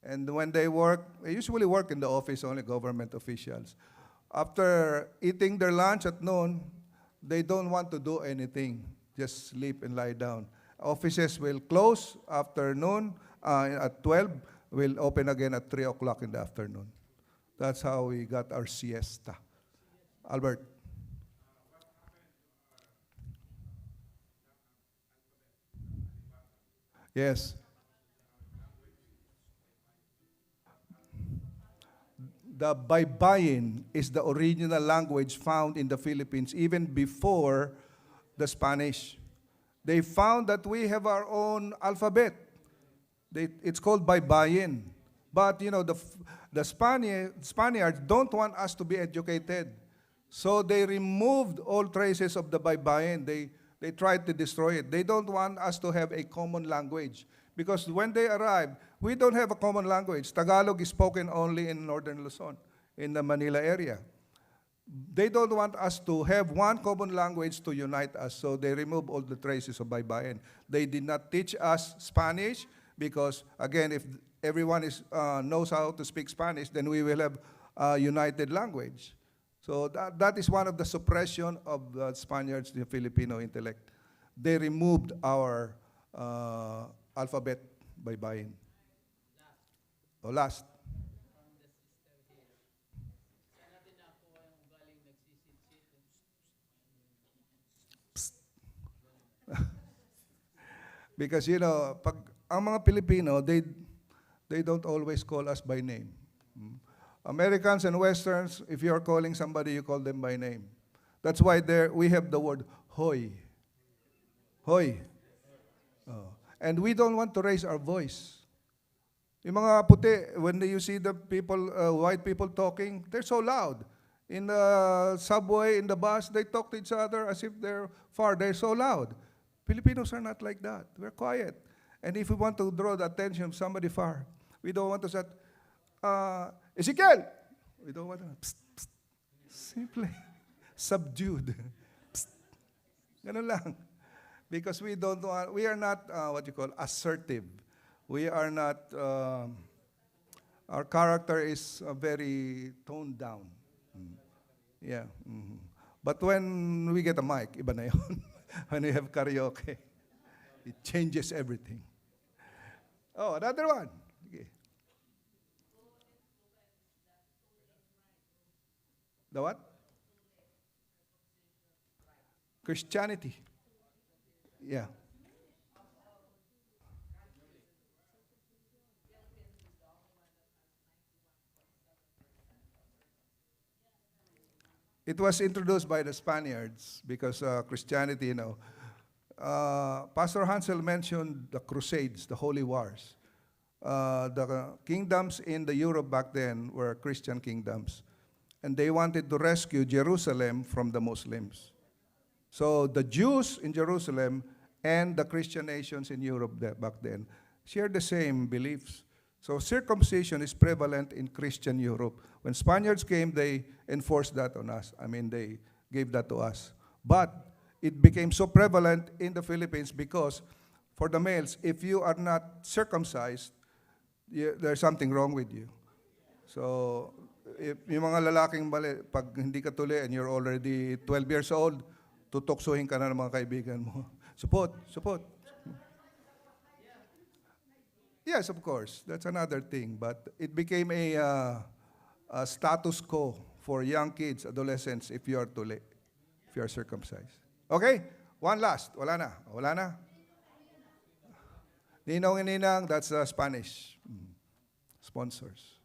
And when they work, they usually work in the office, only government officials. After eating their lunch at noon, they don't want to do anything, just sleep and lie down. Offices will close after noon, at 12, will open again at 3 o'clock in the afternoon. That's how we got our siesta. Albert. Yes. The Baybayin is the original language found in the Philippines even before the Spanish. They found that we have our own alphabet. It's called Baybayin. But, you know, the Spaniards don't want us to be educated. So they removed all traces of the Baybayin. They tried to destroy it. They don't want us to have a common language. Because when they arrived, we don't have a common language. Tagalog is spoken only in northern Luzon, in the Manila area. They don't want us to have one common language to unite us, so they remove all the traces of Baybayin. They did not teach us Spanish because, again, if everyone knows how to speak Spanish, then we will have a united language. So that is one of the suppression of the Spaniards, the Filipino intellect. They removed our alphabet Baybayin. Oh, last. Because, you know, pag ang mga Pilipino, they don't always call us by name. Americans and Westerns, if you're calling somebody, you call them by name. That's why we have the word hoy. Hoy. Oh. And we don't want to raise our voice. Yung mga puti, when you see the people, white people talking, they're so loud. In the subway, in the bus, they talk to each other as if they're far. They're so loud. Filipinos are not like that. We're quiet. And if we want to draw the attention of somebody far, we don't want to say, Ezekiel! We don't want to, psst, psst. Simply subdued. Psst. Ganun lang. Because we are not what you call assertive. We are not, our character is very toned down. Yeah. Mm-hmm. But when we get a mic, iba na yun. When we have karaoke, it changes everything. Oh, another one. Okay. The what? Christianity. Yeah. It was introduced by the Spaniards because Christianity, you know. Pastor Hansel mentioned the Crusades, the Holy Wars. The kingdoms in the Europe back then were Christian kingdoms. And they wanted to rescue Jerusalem from the Muslims. So the Jews in Jerusalem and the Christian nations in Europe back then share the same beliefs. So circumcision is prevalent in Christian Europe. When Spaniards came, they enforced that on us. I mean, they gave that to us. But it became so prevalent in the Philippines because for the males, if you are not circumcised, there's something wrong with you. So, if yung mga lalaking mali, pag hindi ka tuli and you're already 12 years old, tutoksuhin ka na ng mga kaibigan mo. Support. Yes, of course. That's another thing. But it became a status quo for young kids, adolescents, if you are tuli, if you are circumcised. Okay? One last. Wala na? Ninong and Ninang, that's Spanish. Sponsors.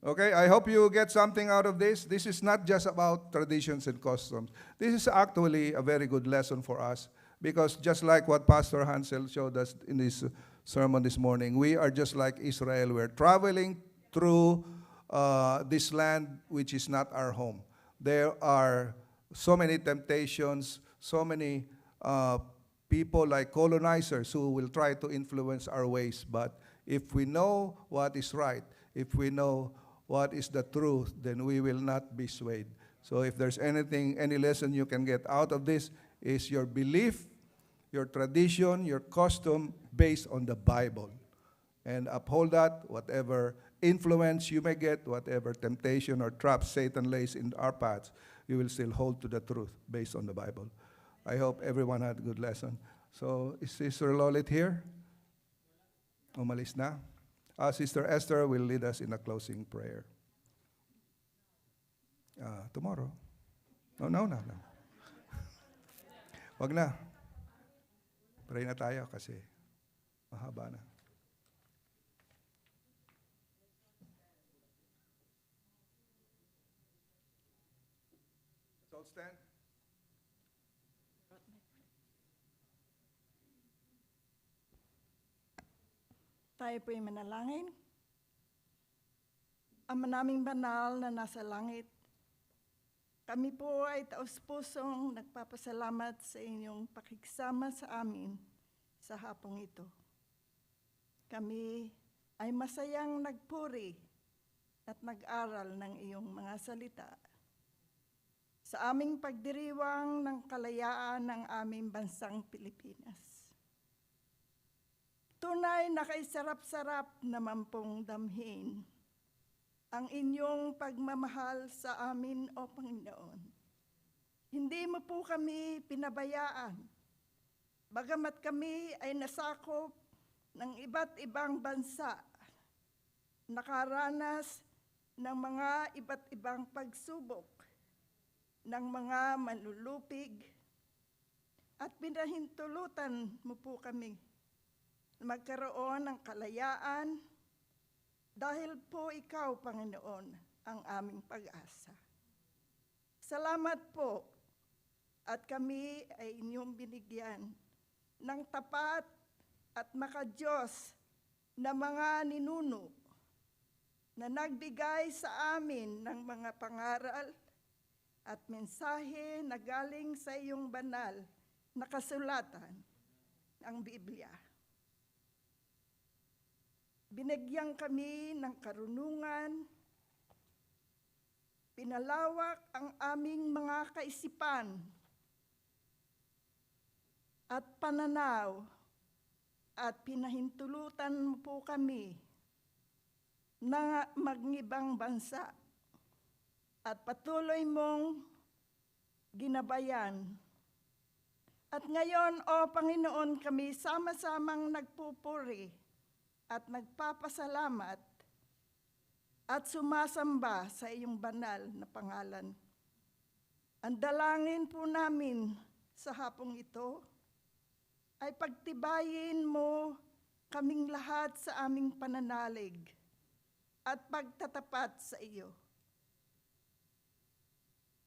Okay, I hope you get something out of this. This is not just about traditions and customs. This is actually a very good lesson for us because just like what Pastor Hansel showed us in his sermon this morning, we are just like Israel. We're traveling through this land which is not our home. there are so many temptations, so many people like colonizers who will try to influence our ways. But if we know what is right, if we know what is the truth, then we will not be swayed. So if there's anything, any lesson you can get out of this, is your belief, your tradition, your custom based on the Bible. And uphold that, whatever influence you may get, whatever temptation or trap Satan lays in our paths, you will still hold to the truth based on the Bible. I hope everyone had a good lesson. So is Sister Lolit here? Umalis na? Sister Esther will lead us in a closing prayer. Tomorrow? No. Wag na. Pray na tayo kasi mahaba na. Let's all stand.
Tayo po'y manalangin. Ama naming banal na nasa langit, kami po ay taos-pusong nagpapasalamat sa inyong pakiksama sa amin sa hapong ito. Kami ay masayang nagpuri at nag-aral ng iyong mga salita sa aming pagdiriwang ng kalayaan ng aming bansang Pilipinas. Tunay na kaisarap-sarap naman pong damhin ang inyong pagmamahal sa amin, O Panginoon. Hindi mo po kami pinabayaan, bagamat kami ay nasakop ng iba't ibang bansa, nakaranas ng mga iba't ibang pagsubok, ng mga manlulupig, at pinahintulutan mo po kami magkaroon ng kalayaan dahil po ikaw, Panginoon, ang aming pag-asa. Salamat po at kami ay inyong binigyan ng tapat at makadiyos na mga ninuno na nagbigay sa amin ng mga pangaral at mensahe na galing sa iyong banal na kasulatan, ang Biblia. Binigyan kami ng karunungan, pinalawak ang aming mga kaisipan at pananaw, at pinahintulutan mo po kami na magngibang bansa at patuloy mong ginabayan. At ngayon, O Panginoon, kami sama-samang nagpupuri at nagpapasalamat at sumasamba sa iyong banal na pangalan. Ang dalangin po namin sa hapong ito ay pagtibayin mo kaming lahat sa aming pananalig at pagtatapat sa iyo.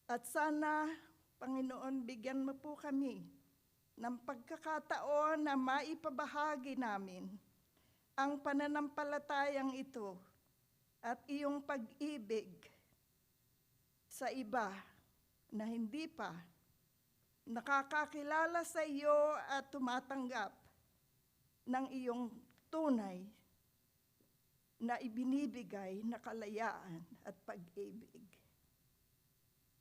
At sana, Panginoon, bigyan mo po kami ng pagkakataon na maipabahagi namin ang pananampalatayang ito at iyong pag-ibig sa iba na hindi pa nakakakilala sa iyo at tumatanggap ng iyong tunay na ibinibigay na kalayaan at pag-ibig.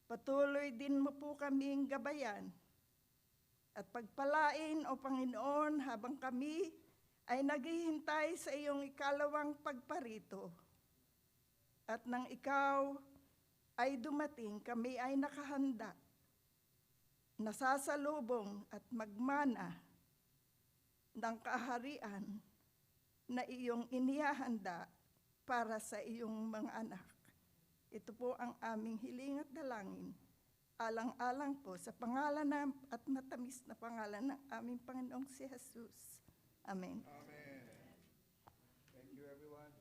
Patuloy din mo po kaming gabayan at pagpalain, O Panginoon, habang kami ay naghihintay sa iyong ikalawang pagparito. At nang ikaw ay dumating, kami ay nakahanda, nasasalubong at magmana ng kaharian na iyong inihahanda para sa iyong mga anak. Ito po ang aming hiling at dalangin, alang-alang po sa pangalan at matamis na pangalan ng aming Panginoong si Jesus. Amen.
Amen. Thank you, everyone.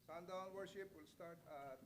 Sundown worship will start at